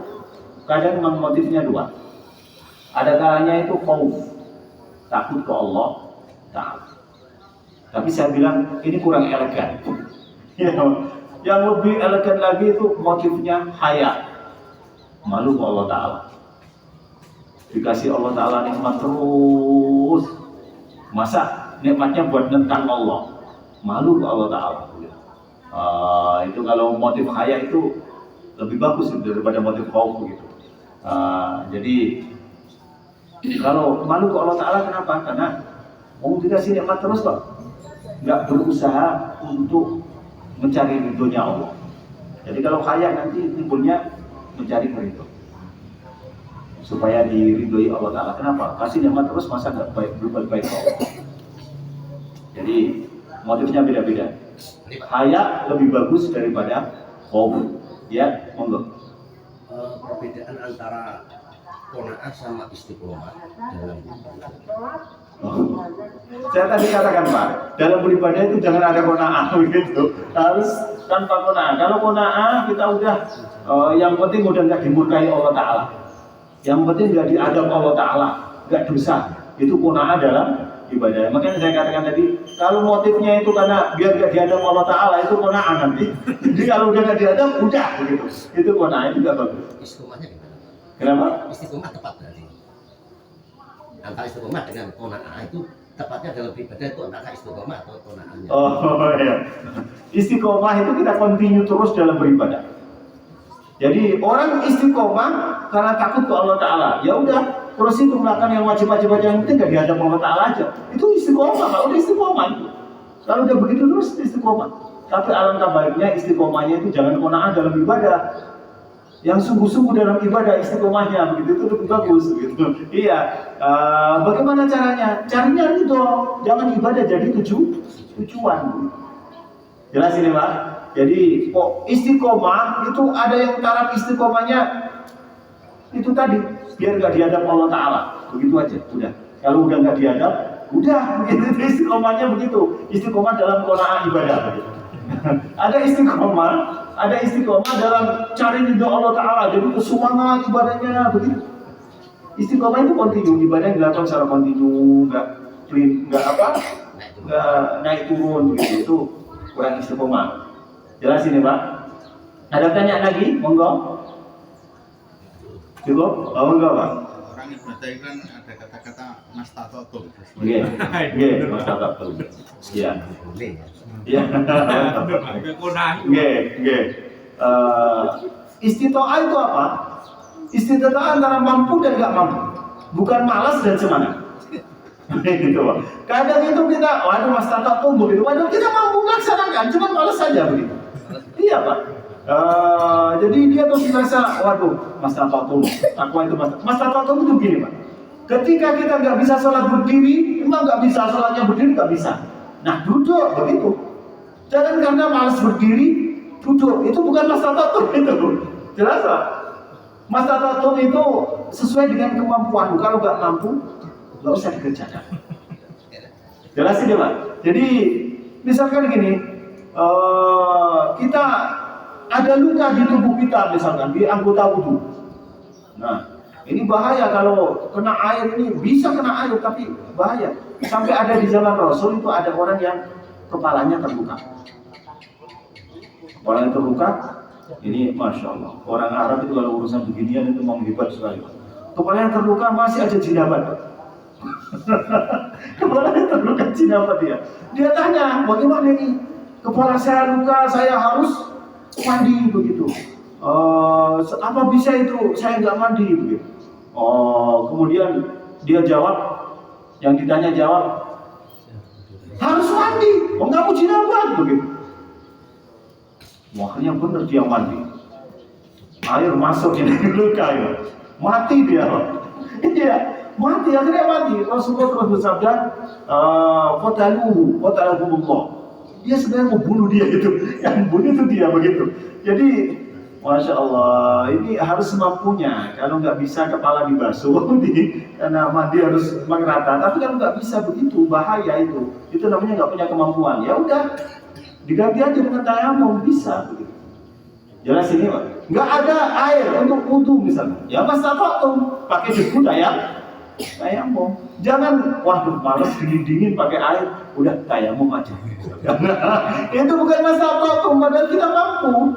kadang memang motifnya dua. Ada kalanya itu khauf, takut ke Allah Ta'ala. Tapi saya bilang ini kurang elegan. Yang lebih elegan lagi itu motifnya haya, malu ke Allah Ta'ala. Dikasih Allah Ta'ala nikmat terus, masa nikmatnya buat nentang Allah, malu ke Allah Ta'ala. Itu kalau motif haya itu lebih bagus daripada motif khauf begitu. Jadi kalau malu ke Allah Ta'ala kenapa? Karena mau dikasih nikmat terus Pak, nggak berusaha untuk mencari ridhonya Allah. Jadi kalau kaya nanti timbulnya mencari ridho supaya diridhoi Allah Ta'ala. Kenapa? Kasih nikmat terus masa nggak berbuat baik ke Allah. Jadi motifnya beda-beda. Haya lebih bagus daripada khauf. Ya, monggo. Perbedaan antara qanaah sama istiqomah dalam Saya tadi katakan Pak, dalam beribadah itu jangan ada qanaah begitu. Harus tanpa qanaah. Kalau qanaah kita udah yang penting udah nggak dimurkai Allah Ta'ala. Yang penting nggak diadab Allah Ta'ala, nggak dosa. Itu qanaah dalam ibadah. Makanya saya katakan tadi, kalau motifnya itu karena biar nggak diadab Allah Ta'ala, itu qanaah nanti. Jadi kalau udah nggak diadab, udah begitu. Itu qanaah, itu nggak bagus. istiqomahnya gimana? Kenapa? Istiqomah tepat berarti. Antara istiqomah dengan qanaah itu tepatnya dalam ibadah itu antara istiqomah atau qanaahnya. Oh iya. Istiqomah itu kita continue terus dalam beribadah. Jadi orang istiqomah karena takut ke Allah Ta'ala, ya udah terus itu melakukan yang wajib-wajib aja, yang penting gak dihadap Allah Ta'ala aja. Itu istiqomah Pak, udah istiqomah itu. Kalau udah begitu terus istiqomah. Tapi alangkah baiknya istiqomahnya itu jangan qanaah dalam ibadah. Yang sungguh-sungguh dalam ibadah istiqomahnya begitu, itu lebih bagus gitu. Iya. Bagaimana caranya? Caranya itu jangan ibadah jadi tujuan. Jelas ini Pak. Jadi istiqomah itu ada yang taraf istiqomahnya itu tadi biar nggak dihadap Allah Ta'ala, begitu aja. Udah. Kalau udah nggak dihadap, udah begitu. Istiqomahnya begitu. Istiqomah dalam qanaah ibadah. Begitu. Ada istiqomah dalam cari ridho Allah Ta'ala. Jadi itu semangat ibadahnya begitu. Istiqomah itu kontinu, ibadah yang dilakukan secara kontinu, nggak naik turun begitu. Itu kurang istiqomah. Jelas ini Pak. Ada tanya lagi? Monggo. Cukup? Monggo Pak. Orang ibadah itu kan ada kata-kata mastatotum. Iya, mastatotum. Iya. Boleh ya. Iya. Iya. Istitoah itu apa? Istitoah antara mampu dan nggak mampu, bukan malas dan semangat. Gitu Pak. Kadang itu kita, waduh mastatotum begitu, waduh kita mampu melaksanakan, cuma malas saja begitu. Iya Pak. Jadi dia tuh merasa, waduh mastatotum, takwa itu mastatotum itu gini Pak. Ketika kita nggak bisa sholat berdiri, memang nggak bisa sholatnya berdiri nggak bisa. Nah duduk begitu. Jangan karena malas berdiri, duduk. Itu bukan mastatotum itu. Jelas Pak. Mastatotum itu sesuai dengan kemampuan. Kalau nggak mampu, nggak usah dikerjakan. Jelas ini Pak. Jadi misalkan gini, kita ada luka di tubuh kita, misalkan di anggota wudhu. Nah, ini bahaya kalau kena air, ini bisa kena air tapi bahaya. Sampai ada di zaman Rasul itu ada orang yang kepalanya terluka. Orang yang terluka, ini Masya Allah. Orang Arab itu kalau urusan beginian itu memang hebat sekali. Kepalanya terluka masih aja jinabat. Kepalanya terluka Cina apa dia? Dia tanya, bagaimana ini? Kepala saya luka, saya harus mandi begitu. Apa bisa itu? Saya nggak mandi begitu. Kemudian dia jawab, yang ditanya jawab, harus mandi. Kamu jinabat begitu. Akhirnya benar dia mandi. Air masuk ini luka ya. Mati dia. Iya, mati, akhirnya mati. Rasulullah terus bersabda, "Qatalahumullah." Dia sebenarnya mau bunuh dia itu, yang bunuh itu dia begitu. Jadi, masya Allah, ini harus semampunya. Kalau nggak bisa kepala dibasuh, karena mandi harus merata. Tapi kalau nggak bisa begitu, bahaya itu. Itu namanya nggak punya kemampuan. Ya udah, diganti aja dengan tayamum, bisa begitu. Jelas ini, Pak. Nggak ada air untuk wudu misalnya. Ya mas tuh pakai debu tayamum. Jangan, waduh malas dingin pakai air, udah tayamum aja. Itu bukan masalah tuh, padahal kita mampu.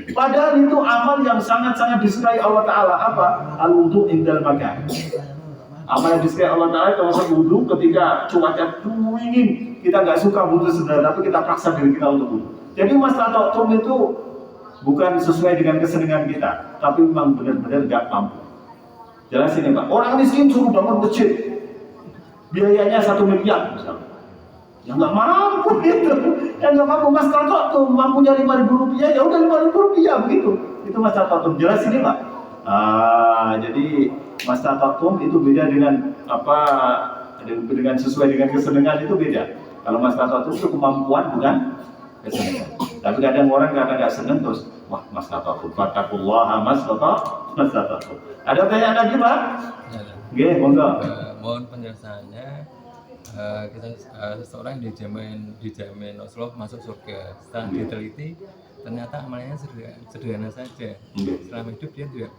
Padahal itu amal yang sangat-sangat disukai Allah Ta'ala. Apa? Al-wudu indal makan. Amal yang disukai Allah Ta'ala termasuk wudu ketika cuaca dingin. Kita nggak suka wudu sebenarnya, tapi kita paksa diri kita untuk wudu. Jadi masalah itu bukan sesuai dengan kesenangan kita, tapi memang benar-benar nggak mampu. Jelas ini Pak, orang miskin suruh bangun masjid, biayanya 1 miliar misalnya. Yang nggak mampu gitu, yang nggak mampu mas tuh mampunya 5.000 rupiah, ya udah 5.000 rupiah begitu. Itu mas tatum. Jelas ini Pak. Jadi mas tatum itu beda dengan apa? Dengan sesuai dengan kesenangan itu beda. Kalau mas tatum itu kemampuan bukan kesenangan. Tapi kadang orang karena nggak senang terus, wah mas tatum, fatakullah mas tatum. Ada pertanyaan lagi Pak? Oke, monggo. Mohon penjelasannya. Seseorang dijamin Rasulullah masuk surga. Setelah diteliti, ternyata amalnya sederhana saja. Selama hidup dia tidak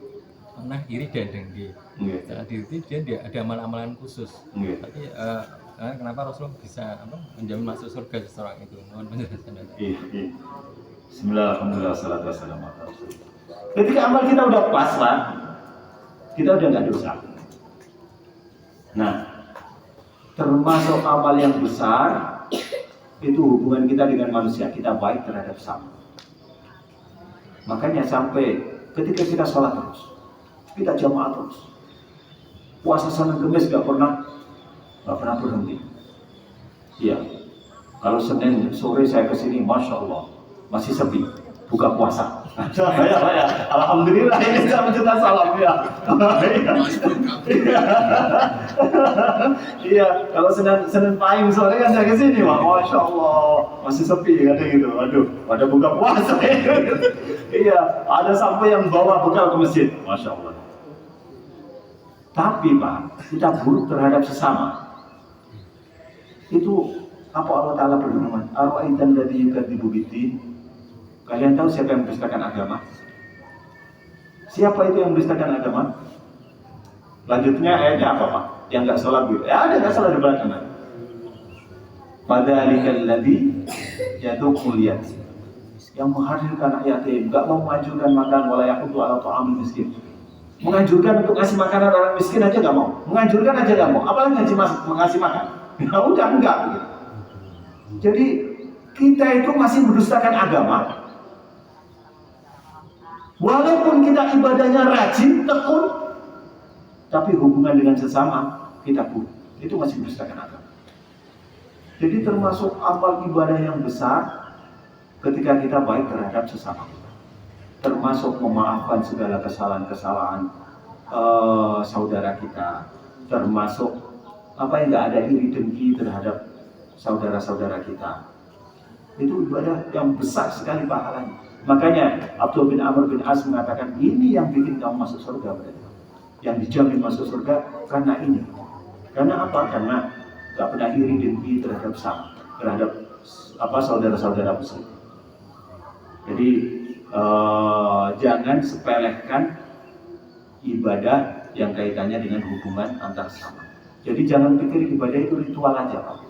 pernah iri dan dengki. Setelah diteliti dia tidak ada amalan-amalan khusus. Tapi kenapa Rasulullah bisa menjamin masuk surga seseorang itu? Mohon penjelasannya. Bismillahirrahmanirrahim. Wassalatu wassalamu ala Rasulillah. Ketika amal kita udah pas Pak, kita udah nggak dosa. Nah, termasuk amal yang besar itu hubungan kita dengan manusia, kita baik terhadap sama. Makanya sampai ketika kita sholat terus, kita jamaah terus, puasa Senin Kemis nggak pernah berhenti. Iya, kalau Senin sore saya kesini, masya Allah masih sepi, buka puasa. Ya. Alhamdulillah ini 1 juta salam ya. Iya, kalau Senin Pahing sore kan saya kesini, masya Allah masih sepi kadang gitu. Waduh, pada buka puasa. Iya, ada sampai yang bawa bekal ke masjid, masya Allah. Tapi Pak, kita buruk terhadap sesama. Itu apa Allah Ta'ala berfirman? Ara'aitan ladzi yukadzibu bid-din. Kalian tahu siapa yang mendustakan agama? Siapa itu yang mendustakan agama? Lanjutnya ayatnya apa Pak? Yang nggak sholat gitu. Ya ada nggak sholat di belakang. Padzalikal ladzi yadukul yatim. Yang menghadirkan anak yatim, nggak mau menganjurkan makan wala yaqutu ala ta'amil miskin. Menganjurkan untuk ngasih makanan orang miskin aja nggak mau. Menganjurkan aja nggak mau. Apalagi ngasih makan? Ya udah enggak. Gitu. Jadi kita itu masih mendustakan agama. Walaupun kita ibadahnya rajin, tekun, tapi hubungan dengan sesama kita buruk. Itu masih mendustakan agama. Jadi termasuk amal ibadah yang besar ketika kita baik terhadap sesama kita. Termasuk memaafkan segala kesalahan-kesalahan saudara kita. Termasuk apa yang nggak ada iri dengki terhadap saudara-saudara kita. Itu ibadah yang besar sekali pahalanya. Makanya Abdullah bin Amr bin As mengatakan ini yang bikin kamu masuk surga berarti. Yang dijamin masuk surga karena ini. Karena apa? Karena gak pernah iri dengki terhadap saudara-saudara muslim. Jadi jangan sepelekan ibadah yang kaitannya dengan hubungan antar sesama. Jadi jangan pikir ibadah itu ritual aja Pak.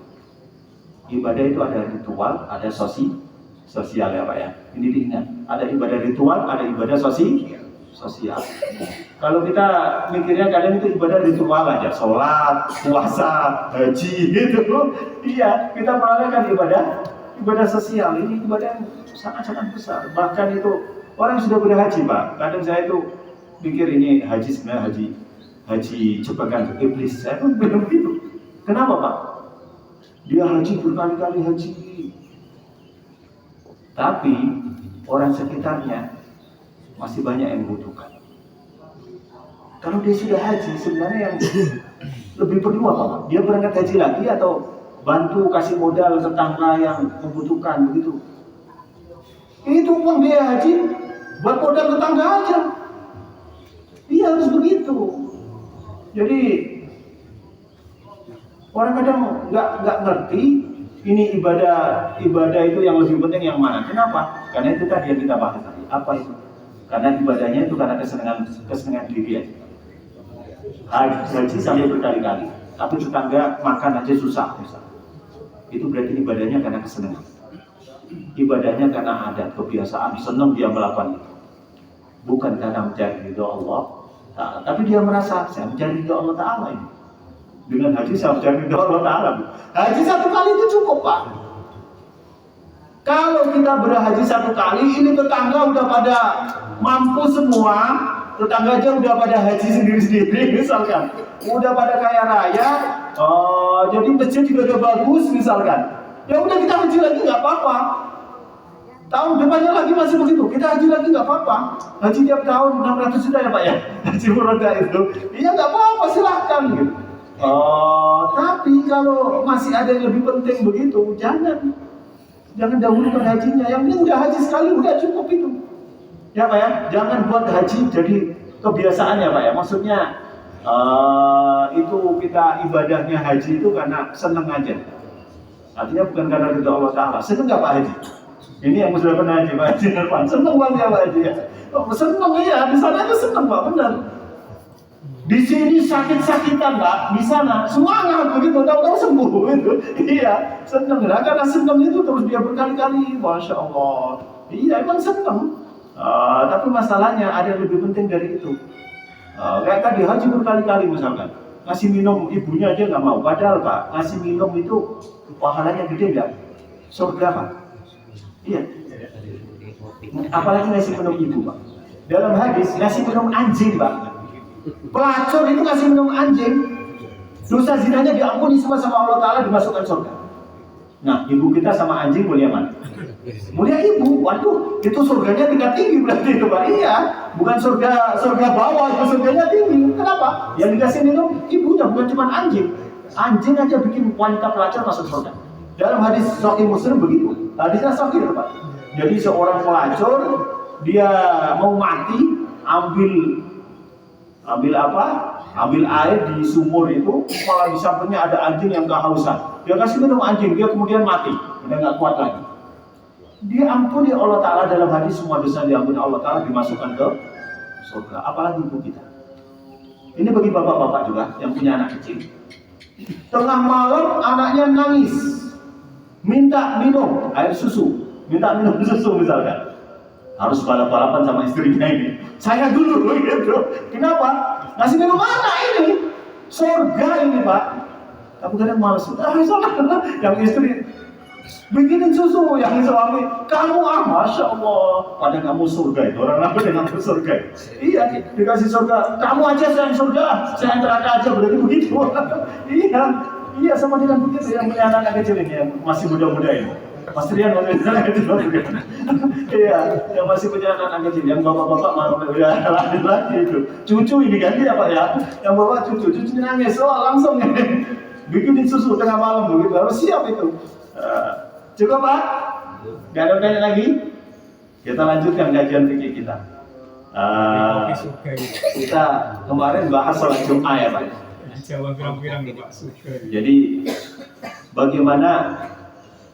Ibadah itu ada ritual, ada sosial ya Pak ya. Ini diingat, ada ibadah ritual, ada ibadah sosial. sosial. Kalau kita mikirnya kadang itu ibadah ritual aja, sholat, puasa, haji gitu. Iya, kita melalaikan ibadah sosial. Ini ibadah yang sangat-sangat besar. Bahkan itu orang yang sudah berhaji, Pak. Kadang saya itu pikir ini haji sebenarnya haji jebakan iblis. Saya pun bilang begitu. Kenapa, Pak? Dia haji berkali-kali haji. Tapi orang sekitarnya masih banyak yang membutuhkan. Kalau dia sudah haji, sebenarnya yang lebih perlu apa, Pak? Dia berangkat haji lagi atau bantu kasih modal tetangga yang membutuhkan begitu? Itu pun dia haji buat modal tetangga aja. Iya harus begitu. Jadi orang kadang nggak ngerti ini ibadah itu yang lebih penting yang mana? Kenapa? Karena itu tadi yang kita bahas tadi. Apa itu? Karena ibadahnya itu karena kesenangan diri aja. Haji sampai berkali-kali, tapi tetangga makan aja susah. Itu berarti ibadahnya karena kesenangan. Ibadahnya karena adat, kebiasaan, senang dia melakukan itu. Bukan karena mencari ridho Allah Ta'ala. Tapi dia merasa, saya mencari ridho Allah Ta'ala ini. Dengan haji saya mencari ridho Allah Ta'ala. Haji satu kali itu cukup, Pak. Kalau kita berhaji satu kali, ini tetangga udah pada mampu semua. Tetangga aja udah pada haji sendiri-sendiri misalkan. Udah pada kaya raya. Jadi masjid juga udah bagus misalkan. Ya udah kita haji lagi nggak apa-apa. Tahun depannya lagi masih begitu. Kita haji lagi nggak apa-apa. Haji tiap tahun 600 juta ya Pak ya. Haji Furoda itu. Iya nggak apa-apa silahkan gitu. Tapi kalau masih ada yang lebih penting begitu, jangan dahulukan hajinya. Yang penting udah haji sekali udah cukup itu. Ya Pak ya, jangan buat haji jadi kebiasaan ya Pak ya. Maksudnya itu kita ibadahnya haji itu karena seneng aja. Artinya bukan karena ridho Allah Ta'ala. Seneng nggak Pak Haji? Ini yang sudah pernah haji Pak Haji Nervan. Seneng banget ya Pak Haji ya. Seneng ya, di sana itu seneng Pak, benar. Di sini sakit-sakitan Pak, di sana semangat begitu, tahu-tahu sembuh gitu. Iya, seneng. Nah, karena seneng itu terus dia berkali-kali, Masya Allah. Iya, emang seneng. Tapi masalahnya ada yang lebih penting dari itu. Kayak tadi haji berkali-kali misalkan, ngasih minum ibunya aja nggak mau. Padahal Pak, ngasih minum itu pahalanya gede nggak? Surga Pak. Iya. Apalagi ngasih minum ibu Pak. Dalam hadis ngasih minum anjing Pak. Pelacur itu ngasih minum anjing, dosa zinanya diampuni semua sama Allah Ta'ala, dimasukkan surga. Nah, ibu kita sama anjing mulia mana? Mulia ibu. Waduh, itu surganya tingkat tinggi berarti itu Pak. Iya, bukan surga bawah, itu surganya tinggi. Kenapa? Yang dikasih minum ibunya, bukan cuma anjing. Anjing aja bikin wanita pelacur masuk surga. Dalam hadis Sahih Muslim begitu. Hadisnya sahih Pak. Jadi seorang pelacur dia mau mati, ambil apa? Ambil air di sumur itu, malah di sampingnya ada anjing yang kehausan. Dia kasih minum anjing, dia kemudian mati, udah nggak kuat lagi. Dia ampuni Allah Ta'ala, dalam hadis semua dosa diampuni Allah Ta'ala, dimasukkan ke surga. Apalagi ibu kita. Ini bagi bapak-bapak juga yang punya anak kecil. Tengah malam anaknya nangis, minta minum air susu, minta minum susu misalkan. Harus balap-balapan sama istrinya ini. Saya dulu gitu. Kenapa? Ngasih minum anak ini. Surga ini Pak. Tapi kadang malas. Yang istri bikinin susu, yang suami kamu Masya Allah. Pada kamu surga itu. Orang apa dengan surga? Iya, dikasih surga. Kamu aja sayang surga, saya neraka aja, berarti begitu. Iya sama dengan begitu yang punya anak kecil ini yang masih muda-muda ini. Mas Rian anak kecil. Iya, yang masih punya anak kecil, yang bapak-bapak mau udah laki-laki itu. Cucu ini ganti ya Pak ya. Yang bapak cucu nangis, langsung bikinin susu tengah malam begitu. Harus siap itu. Cukup Pak? Gak ada tanya lagi? Kita lanjutkan kajian fikih kita. Kita kemarin bahas sholat Jumat ya Pak. Jawa pirang-pirang Pak suka. Jadi bagaimana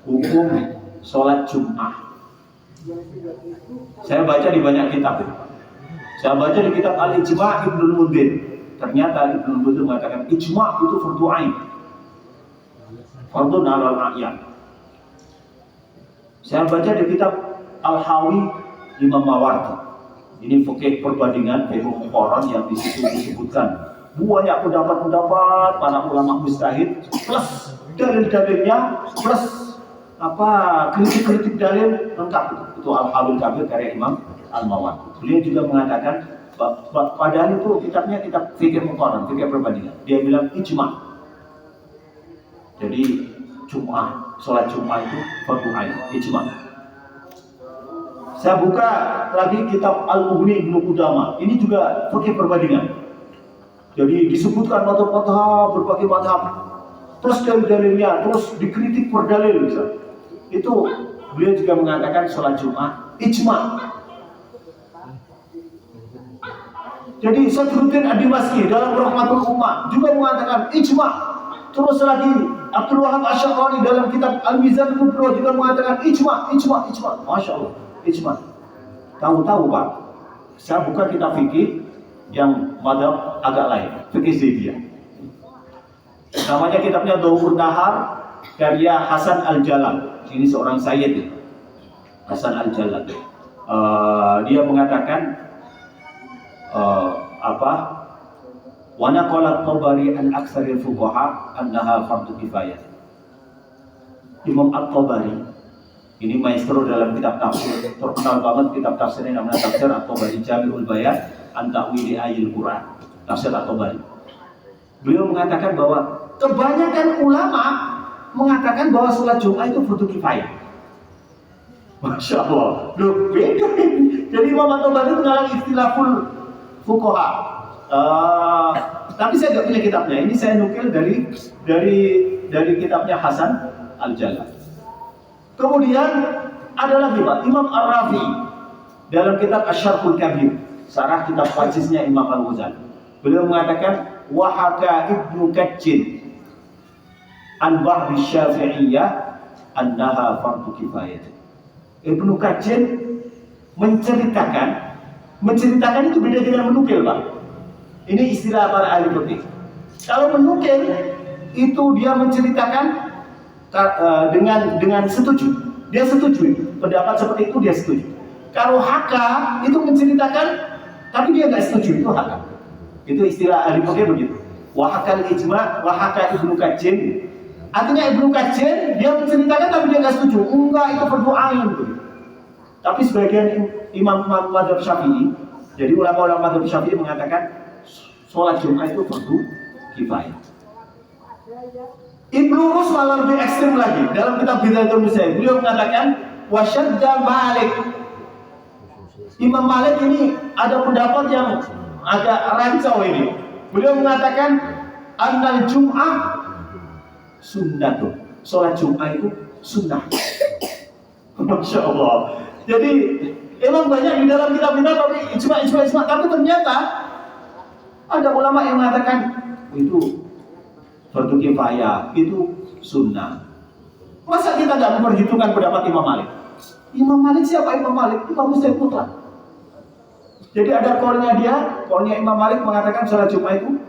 hukum sholat Jumat? Saya baca di banyak kitab. Saya baca di kitab Al-Ijma' Ibnul Mundhir. Ternyata Ibnul Mundhir mengatakan ijma' itu fardu ain. Fardun 'alal ra'yat. Saya baca di kitab Al-Hawi Imam Mawardi. Ini fikih perbandingan, fikih muqaran yang di situ disebutkan banyak pendapat-pendapat para ulama mujtahid plus dalil-dalilnya plus kritik-kritik dalil lengkap itu Al-Halul Kabir karya Imam Al-Mawardi. Beliau juga mengatakan padahal itu kitabnya kitab fikih muqaran, fikih perbandingan. Dia bilang ijma. Jadi sholat Jumat itu fardu ain, ijma. Saya buka lagi kitab Al-Mughni Ibnu Qudamah. Ini juga fikih perbandingan. Jadi disebutkan madhab, berbagai madhab, terus dalil-dalilnya, terus dikritik per dalil misalnya. Itu beliau juga mengatakan sholat Jumat ijma. Jadi Sadruddin Ad-Dimashqi dalam Rahmatul Ummah juga mengatakan ijma. Terus lagi Abdul Wahab Asy-Syarani dalam kitab Al-Mizan Kubra juga mengatakan ijma. Masya Allah, ijma. Tahu-tahu Pak, saya buka kitab fikih yang madhab agak lain, fikih Zaidiyah. Namanya kitabnya Dhawrun Nahar karya Hasan Al-Jalal. Ini seorang sayyid, Hasan Al-Jalal. Dia mengatakan wa naqala At-Tabari an aktsaril fuqaha annaha fardhu kifayah. Imam At-Tabari ini maestro dalam kitab tafsir, terkenal banget kitab tafsirnya namanya Tafsir At-Tabari Jami'ul Bayan an Ta'wili Ayatil Quran. Tafsir At-Tabari. Beliau mengatakan bahwa kebanyakan ulama mengatakan bahwa sholat Jumat itu fardu kifayah. Masya Allah, loh beda. Jadi Imam At-Tabari mengalami istilahul fuqaha. Tapi saya nggak punya kitabnya. Ini saya nukil dari kitabnya Hasan Al-Jalal. Kemudian ada lagi Pak, Imam Ar-Rafi dalam kitab Asy-Syarhul Kabir, sarah kitab wajiznya Imam Al-Ghazali. Beliau mengatakan wahaka Ibnu Kajjin an ba'd Syafi'iyah annaha fardu kifayah. Ibnu Kajjin menceritakan itu beda dengan menukil Pak. Ini istilah para ahli fikih. Kalau menukil itu dia menceritakan dengan setuju. Dia setuju. Pendapat seperti itu dia setuju. Kalau haka itu menceritakan tapi dia nggak setuju, itu haka. Itu istilah ahli fikih begitu. Wa hakal ijma wa haka Ibnu Kajjin. Artinya Ibnu Kajjin dia menceritakan tapi dia nggak setuju. Enggak, itu fardu ain. Tapi sebagian imam madzhab Syafi'i, jadi ulama-ulama madzhab Syafi'i mengatakan sholat Jumat itu fardu kifayah. Ibnu Rus malah lebih ekstrim lagi. Dalam kitab Bidayatul Mujtahid, beliau mengatakan wasyadda Malik. Imam Malik ini ada pendapat yang agak rancau ini. Beliau mengatakan annal Jum'ah sunnatuh. Sholat Jumat itu sunnah. Masya Allah. Jadi emang banyak di dalam kitab-kitab tapi ijma. Tapi ternyata ada ulama yang mengatakan itu fardu kifayah, itu sunnah. Masa kita tidak memperhitungkan pendapat Imam Malik? Imam Malik siapa Imam Malik? Itu mustahil mutlak. Jadi ada kaulnya Imam Malik mengatakan sholat Jumat itu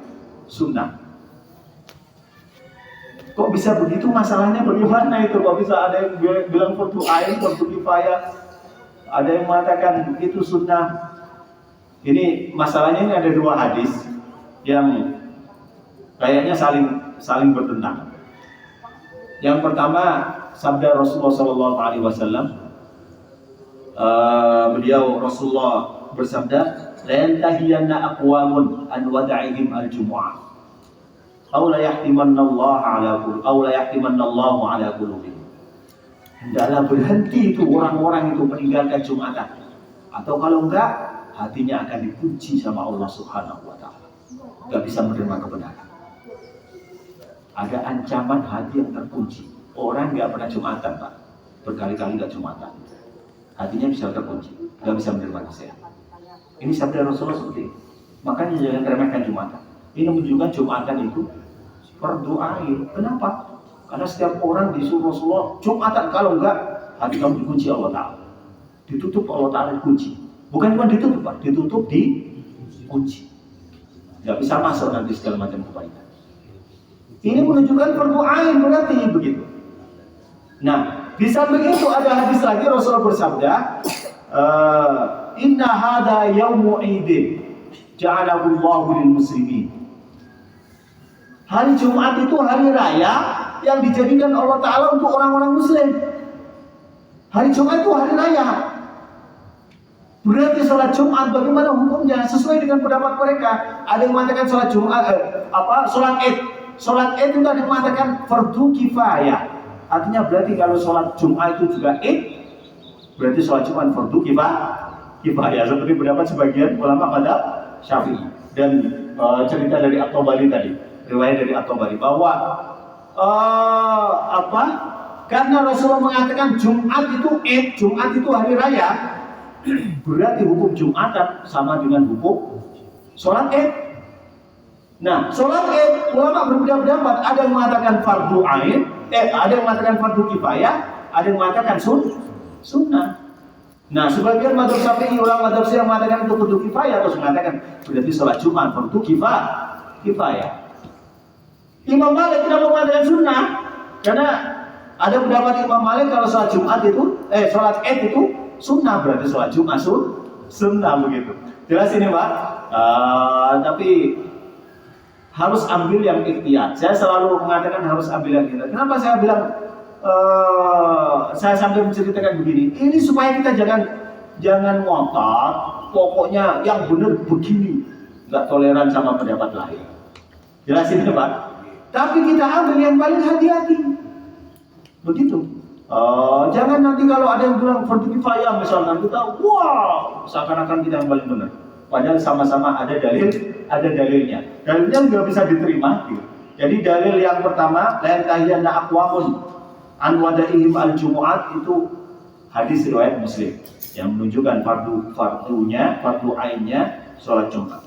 sunnah. Kok bisa begitu? Masalahnya bagaimana itu? Kok bisa ada yang bilang fardu ain, fardu kifayah? Ada yang mengatakan itu sunnah. Ini masalahnya ini ada dua hadis yang kayaknya saling bertentangan. Yang pertama sabda Rasulullah SAW. Rasulullah bersabda, la yantahiyanna aqwamun an wada'ihim al-jumu'ah aw la yahtimanallahu ala qulubihim. Hendaklah berhenti itu orang-orang itu meninggalkan Jumatan, atau kalau enggak hatinya akan dikunci sama Allah Subhanahu wa taala. Enggak bisa menerima kebenaran. Ada ancaman hati yang terkunci. Orang enggak pernah Jumatan, Pak. Berkali-kali enggak Jumatan. Hatinya bisa terkunci, enggak bisa menerima nasihat. Ini sabda Rasulullah seperti ini. Makanya jangan remehkan Jumatan. Ini menunjukkan Jumatan itu fardu ain. Kenapa? Karena setiap orang disuruh Rasulullah Jumatan, kalau enggak hati kamu dikunci Allah Ta'ala. Ditutup Allah Ta'ala, dikunci. Bukan cuma ditutup Pak, ditutup dikunci. Enggak bisa masuk nanti segala macam kebaikan. Ini menunjukkan fardu ain berarti begitu. Nah, di samping itu ada hadis lagi Rasulullah bersabda, inna hadha yaumu idin ja'alahu Allahu lil muslimin. Hari Jumat itu hari raya yang dijadikan Allah Ta'ala untuk orang-orang muslim. Hari Jumat itu hari raya. Berarti sholat Jumat bagaimana hukumnya? Sesuai dengan pendapat mereka. Ada yang mengatakan sholat Jumat, sholat Id. Sholat Id itu ada yang mengatakan fardu kifayah. Artinya berarti kalau sholat Jumat itu juga Id, berarti sholat Jumat fardu kifayah. Seperti pendapat sebagian ulama madzhab Syafi'i. Dan cerita dari At-Tabari tadi, riwayat dari At-Tabari bahwa karena Rasulullah mengatakan Jumat itu Id, Jumat itu hari raya, berarti hukum Jumatan sama dengan hukum sholat Id. Nah, sholat Id ulama berbeda pendapat. Ada yang mengatakan fardu ain, ada yang mengatakan fardu kifayah, ada yang mengatakan sunnah. Nah, sebagian madzhab Syafi'i, ulama madzhab Syafi'i mengatakan itu fardu kifayah, atau mengatakan berarti sholat Jumat fardu kifayah. Imam Malik tidak mengatakan sunnah, karena ada pendapat Imam Malik kalau sholat Jumat itu, sholat Id itu sunnah, berarti sholat Jumat sunnah begitu. Jelas ini Pak. Tapi harus ambil yang ikhtiyat. Saya selalu mengatakan harus ambil yang ikhtiyat. Kenapa saya bilang saya sampai menceritakan begini? Ini supaya kita jangan ngotot. Pokoknya yang benar begini, nggak toleran sama pendapat lain. Jelas ini Pak. Tapi kita ambil yang paling hati-hati. Begitu. Jangan nanti kalau ada yang bilang fardu kifayah misalkan, kita wow, seakan-akan kita yang paling benar. Padahal sama-sama ada dalilnya. Dalilnya nggak bisa diterima. Gitu. Jadi dalil yang pertama, la yantahiyanna aqwamun an wadaihim al-jumu'at, itu hadis riwayat Muslim yang menunjukkan fardu ainnya sholat Jumat.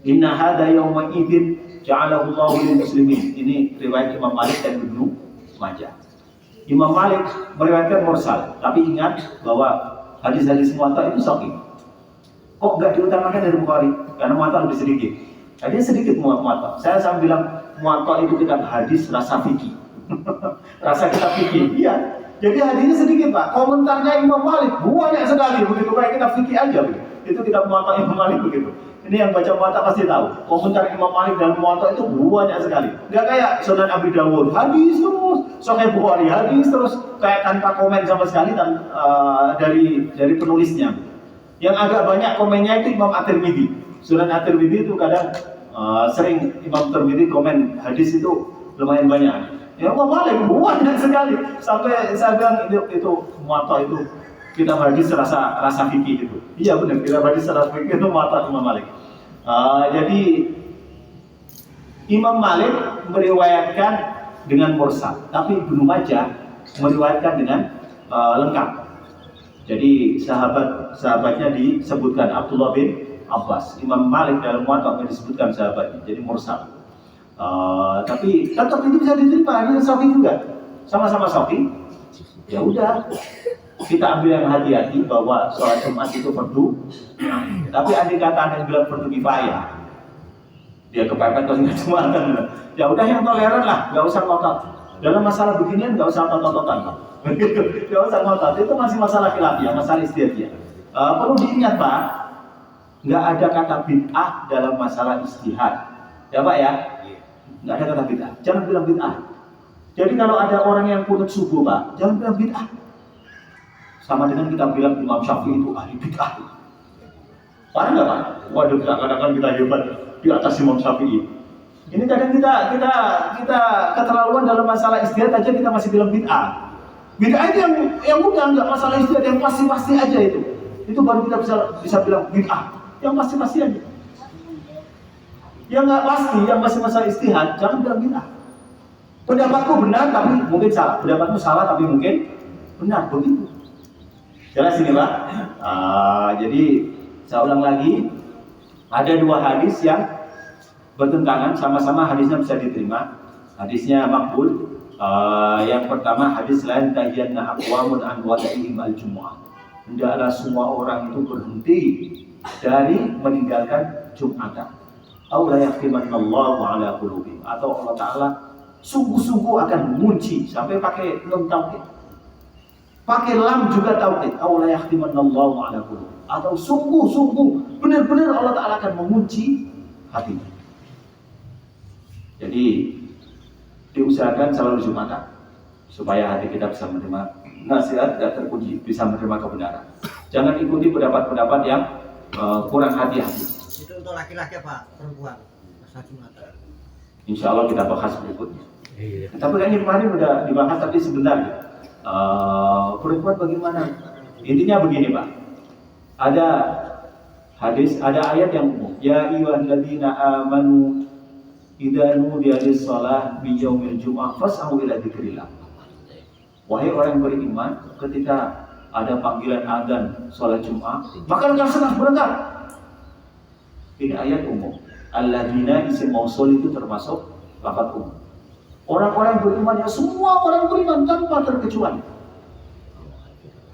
Inna hadha yawma idin ja'alahu Allahu lil muslimin. Ini riwayat Imam Malik dan Ibnu Majah. Imam Malik meriwayatkan mursal, tapi ingat bahwa hadis-hadis muwatta itu sahih. Kok nggak diutamakan dari Bukhari? Karena muwatta lebih sedikit. Jadi sedikit muwatta. Saya selalu bilang muwatta itu kitab hadis rasa fikih. Rasa kitab fikih. Iya. Jadi hadisnya sedikit Pak. Komentarnya Imam Malik banyak sekali. Begitu kayak kitab fikih aja. Begitu. Itu kitab muwatta Imam Malik begitu. Ini yang baca muwatta pasti tahu. Komentar Imam Malik dalam muwatta itu banyak sekali. Nggak kayak Sunan Abi Dawud, hadis terus. Sahih Bukhari, hadis terus. Kayak tanpa komen sama sekali dari penulisnya. Yang agak banyak komennya itu Imam At-Tirmidzi. Sunan At-Tirmidzi itu kadang sering Imam At-Tirmidzi komen hadis itu lumayan banyak. Ya Imam Malik banyak sekali. Sampai saya bilang itu muwatta itu kita hadis rasa fikih itu. Iya benar, kita hadis rasa fikih itu muwatta Imam Malik. Jadi Imam Malik meriwayatkan dengan mursal, tapi Ibnu Majah meriwayatkan dengan lengkap. Jadi sahabatnya disebutkan Abdullah bin Abbas. Imam Malik dalam muwatta disebutkan sahabatnya, jadi mursal. Tapi tetap itu bisa diterima, ini sahih juga, sama-sama sahih. Ya udah, kita ambil yang hati-hati bahwa sholat Jumat itu fardu. Tapi andai kata ada yang bilang fardu kifayah, dia kepepet kalau nggak Jumatan. Ya udah yang toleran lah, nggak usah ngotot. Dalam masalah beginian nggak usah ngotot-ngototan. Nggak usah ngotot. Itu masih masalah khilafiyah, masalah istihadiyah. Perlu diingat Pak, nggak ada kata bid'ah dalam masalah istihad. Ya Pak ya, nggak ada kata bid'ah. Jangan bilang bid'ah. Jadi kalau ada orang yang kunut subuh Pak, jangan bilang bid'ah. Sama dengan kita bilang Imam Syafi'i itu ahli bid'ah. Parah nggak Pak? Waduh, kadang-kadang kita hebat di atas Imam Syafi'i. Ini kadang kita keterlaluan dalam masalah istihad aja kita masih bilang bid'ah. Bid'ah itu yang udah nggak masalah istihad, yang pasti-pasti aja itu. Itu baru kita bisa bilang bid'ah. Yang pasti-pasti aja. Yang nggak pasti, yang masih masalah istihad, jangan bilang bid'ah. Pendapatku benar tapi mungkin salah. Pendapatmu salah tapi mungkin benar, begitu. Jelas ini Pak. Jadi saya ulang lagi, ada dua hadis yang bertentangan, sama-sama hadisnya bisa diterima, hadisnya makbul. Yang pertama hadis lain tahiyanna aqwamun an wadaihim al-jumu'ah. Hendaklah semua orang itu berhenti dari meninggalkan Jumatan. Aw la yahtimanallahu ala qulubihim, atau Allah Ta'ala sungguh-sungguh akan mengunci, sampai pakai lam tauhid. Pakai lam juga tauhid. Aw la yahtimanallahu ala qulubihim. atau sungguh-sungguh benar-benar Allah Ta'ala akan mengunci hatinya. Jadi diusahakan selalu Jumatan supaya hati kita bisa menerima nasihat dan terkunci, bisa menerima kebenaran. Jangan ikuti pendapat-pendapat yang kurang hati-hati. Itu untuk laki-laki apa perempuan? Masa Jumatan. Insya Allah kita bahas berikutnya. Tapi kayaknya kemarin udah dibahas tapi sebentar ya. Perempuan bagaimana? Intinya begini Pak. Ada hadis, ada ayat yang umum. Ya ayyuhalladzina amanu idza nudiya lis-shalah bi yaumil jum'ah fas'au ila dzikrillah. Wahai orang yang beriman, ketika ada panggilan azan salat Jumat, maka engkau senang berangkat. Ini ayat umum. Alladzina isim mausul itu termasuk lafaz umum. Orang-orang yang beriman, ya semua orang beriman tanpa terkecuali.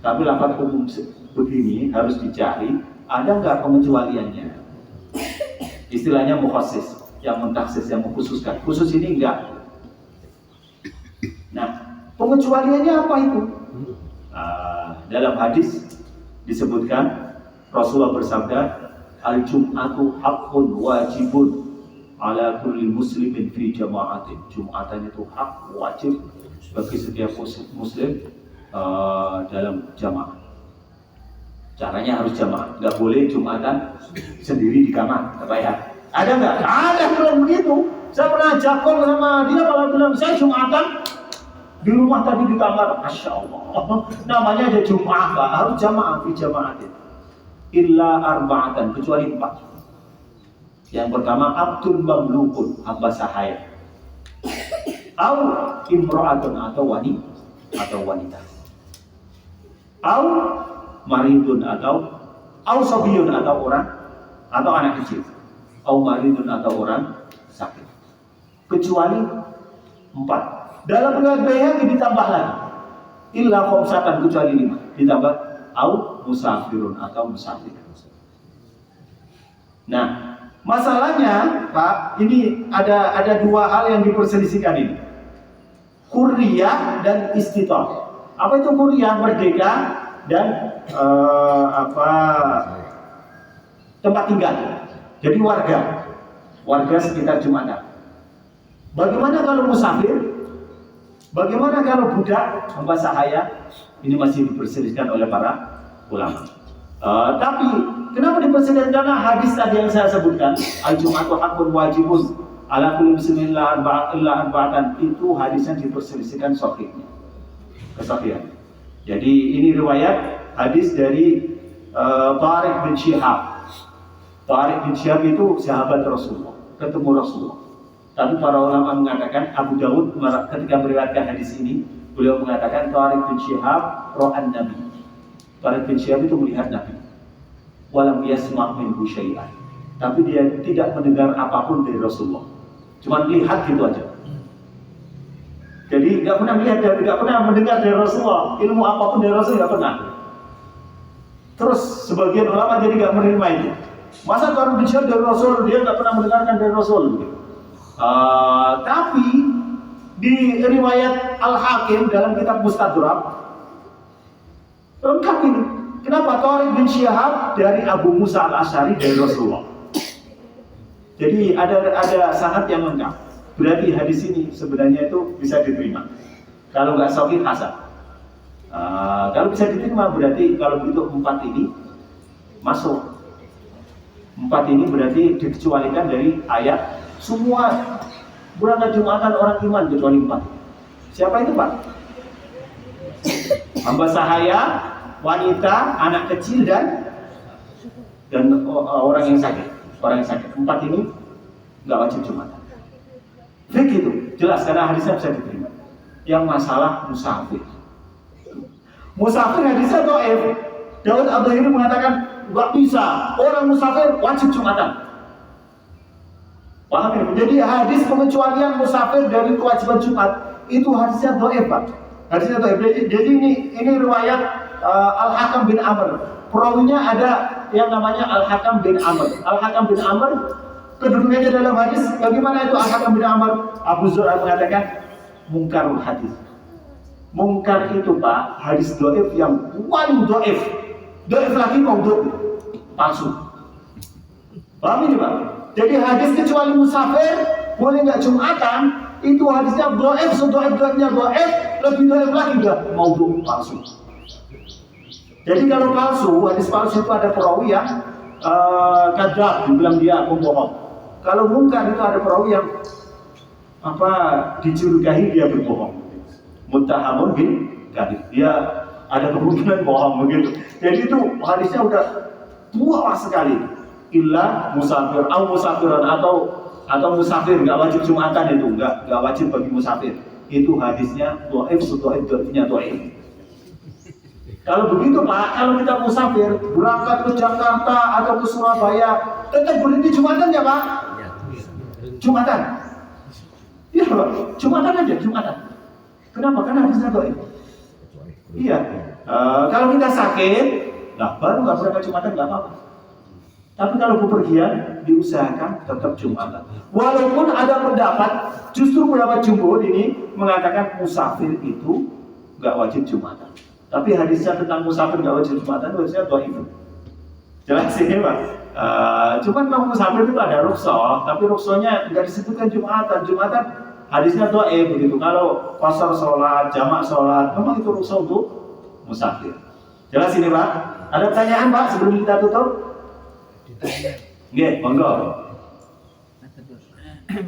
Tapi lafaz umum begini harus dicari, ada nggak pengecualiannya? Istilahnya mukhassis, yang mentaksis, yang mengkhususkan. Khusus ini enggak. Nah, pengecualiannya apa itu? Dalam hadis disebutkan Rasulullah bersabda, al-jum'atu haqqun wajibun ala kulli muslimin fi jama'atin. Jumatan itu hak wajib bagi setiap muslim dalam jamaah. Caranya harus jamaah, nggak boleh Jumatan sendiri di kamar, apa ya? Ada nggak? Ada bilang begitu. Saya pernah jakol sama dia, kalau bilang saya Jumatan di rumah tadi di kamar, Masya Allah. Namanya ada Jum'ah, Pak. Harus jamaah di jama'atin. Illa arba'atan, kecuali 4. Yang pertama, abdul mamlukun, hamba sahaya. Au imro'atun, atau wanita. Au maridun, au sobiyun, atau orang, atau anak kecil. Au maridun, atau orang sakit. Kecuali 4. Dalam riwayat Baihaqi ditambah lagi, illa khamsatan, kecuali 5, ditambah au musafirun, atau musafir. Nah, masalahnya Pak, ini ada 2 hal yang diperselisihkan ini. Hurriyah dan istitah. Apa itu hurriyah? Merdeka, dan tempat tinggal. Jadi warga sekitar Jumatan. Bagaimana kalau musafir? Bagaimana kalau budak, hamba sahaya? Ini masih diperselisihkan oleh para ulama. Tapi kenapa diperselisihkan? Karena hadis tadi yang saya sebutkan, al-jum'atu haqqun wajibun ala kulli muslimin illa arba'atan, itu hadisnya diperselisihkan sahihnya, kesahihan. Jadi ini riwayat hadis dari Tariq bin Syihab. Tariq bin Syihab itu sahabat Rasulullah, ketemu Rasulullah. Tapi para ulama mengatakan, Abu Dawud ketika meriwayatkan hadis ini, beliau mengatakan Tariq bin Syihab ra'an Nabi. Tariq bin Syihab itu melihat Nabi. Walam yasma' minhu syai'an. Tapi dia tidak mendengar apapun dari Rasulullah. Cuma lihat gitu aja. Jadi nggak pernah lihat, nggak pernah mendengar dari Rasulullah. Ilmu apapun dari Rasul nggak pernah. Terus sebagian ulama jadi nggak menerima itu. Masa Tariq bin Syihab dari Rasul, dia nggak pernah mendengarkan dari Rasul gitu. Tapi di riwayat Al-Hakim dalam kitab Mustadrak lengkap ini. Kenapa? Tariq bin Syihab dari Abu Musa Al-Asy'ari dari Rasulullah. Jadi ada sanad yang lengkap. Berarti hadis ini sebenarnya itu bisa diterima. Kalau nggak sahih hasan. Kalau bisa diterima berarti kalau begitu 4 ini masuk. 4 ini berarti dikecualikan dari ayat semua berangkat Jumatan orang iman kecuali 4. Siapa itu Pak? Hamba sahaya, wanita, anak kecil, dan orang yang sakit. 4 ini nggak wajib Jumatan. Begitu, jelas karena hadisnya bisa diterima. Yang masalah musafir. Musafir hadisnya dhaif. Daud Ad-Dhahiri mengatakan nggak bisa. Orang musafir wajib Jumatan. Paham ya? Jadi hadis pengecualian musafir dari kewajiban Jumat itu hadisnya dhaif, Pak. Hadisnya dhaif. Jadi ini riwayat Al-Hakam bin Amr. Perawinya ada yang namanya Al-Hakam bin Amr. Al-Hakam bin Amr kedudukannya dalam hadis bagaimana itu Al-Hakam bin Amr? Abu Zur'ah mengatakan mungkarul hadis. Mungkar itu Pak, hadis dhaif yang paling dhaif. dhaif lagi maudhu, palsu. Paham ini Pak? Jadi hadis kecuali musafir boleh nggak Jumatan, itu hadisnya dhaif, sedaif-daifnya dhaif, lebih dhaif lagi udah maudhu, palsu. Jadi kalau palsu, hadis palsu itu ada perawi yang kadzab, dibilang dia pembohong. Kalau mungkar itu ada perawi yang dicurigai dia berbohong. Muttahamun bil kadzib, dia ada kemungkinan bohong begitu. Jadi itu hadisnya udah tua sekali. Illa musafir, musafiran atau musafir nggak wajib Jumatan, itu nggak wajib bagi musafir. Itu hadisnya dhaif, dhaifnya dhaif. Kalau begitu Pak, kalau kita musafir berangkat ke Jakarta atau ke Surabaya, tetap berhenti Jumatan ya Pak? Jumatan. Iya Pak, Jumatan aja, Jumatan. Kenapa? Karena hadisnya dhaif. Iya. Kalau kita sakit, nah baru nggak berangkat Jumatan nggak apa-apa. Tapi kalau bepergian diusahakan tetap Jumatan. Walaupun ada pendapat, justru pendapat jumhur ini mengatakan musafir itu nggak wajib Jumatan. Tapi hadisnya tentang musafir nggak wajib Jumatan, hadisnya dhaif. Jelas ini Pak. Cuman kalau musafir itu ada rukhsah, tapi rukhsahnya nggak disebutkan Jumatan. Jumatan hadisnya dhaif begitu. Kalau qasar sholat, jamak sholat, memang itu rukhsah untuk musafir. Jelas ini Pak. Ada pertanyaan Pak sebelum kita tutup? Nggih, monggo.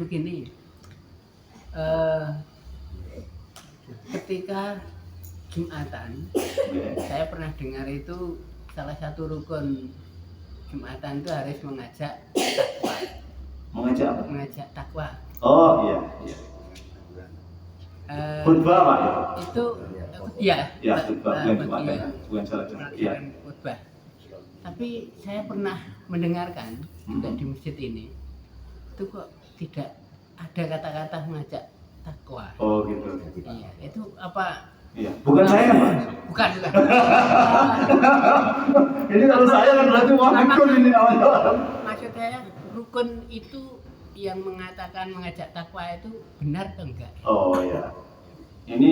Begini, ketika Jumatan, saya pernah dengar itu salah satu rukun Jumatan itu harus mengajak takwa. Mengajak apa? Mengajak takwa. Oh iya. Khutbah Pak ya? Itu ya. Ya, khutbah bukan salah Jumat. Iya. Khutbah. Tapi saya pernah mendengarkan juga di masjid ini, itu kok tidak ada kata-kata mengajak takwa. Oh gitu. Iya, itu apa? Iya. Bukan saya Pak. Bukan. Ini kalau saya kan berarti rukun ini awalnya. Maksud saya rukun itu yang mengatakan mengajak takwa itu benar atau enggak? Oh ya. Ini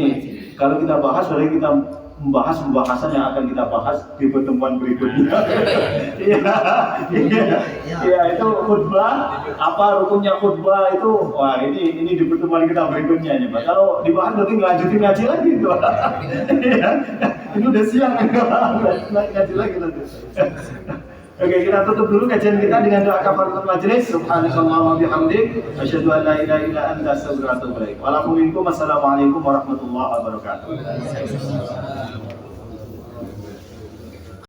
kalau kita bahas, berarti kita membahas pembahasan yang akan kita bahas di pertemuan berikutnya. Iya, itu khutbah, apa rukunnya khutbah itu, wah ini di pertemuan kita berikutnya nih Pak. Kalau dibahas berarti ngelanjutin ngaji lagi itu. Ini udah siang ngaji lagi nanti. Oke, kita tutup dulu kajian kita dengan doa kafaratul majelis. Subhanallah wa bihamdik, asyhadu an la ilaha illa anta, astaghfiruka wa atubu ilaik. Assalamualaikum warahmatullahi wabarakatuh.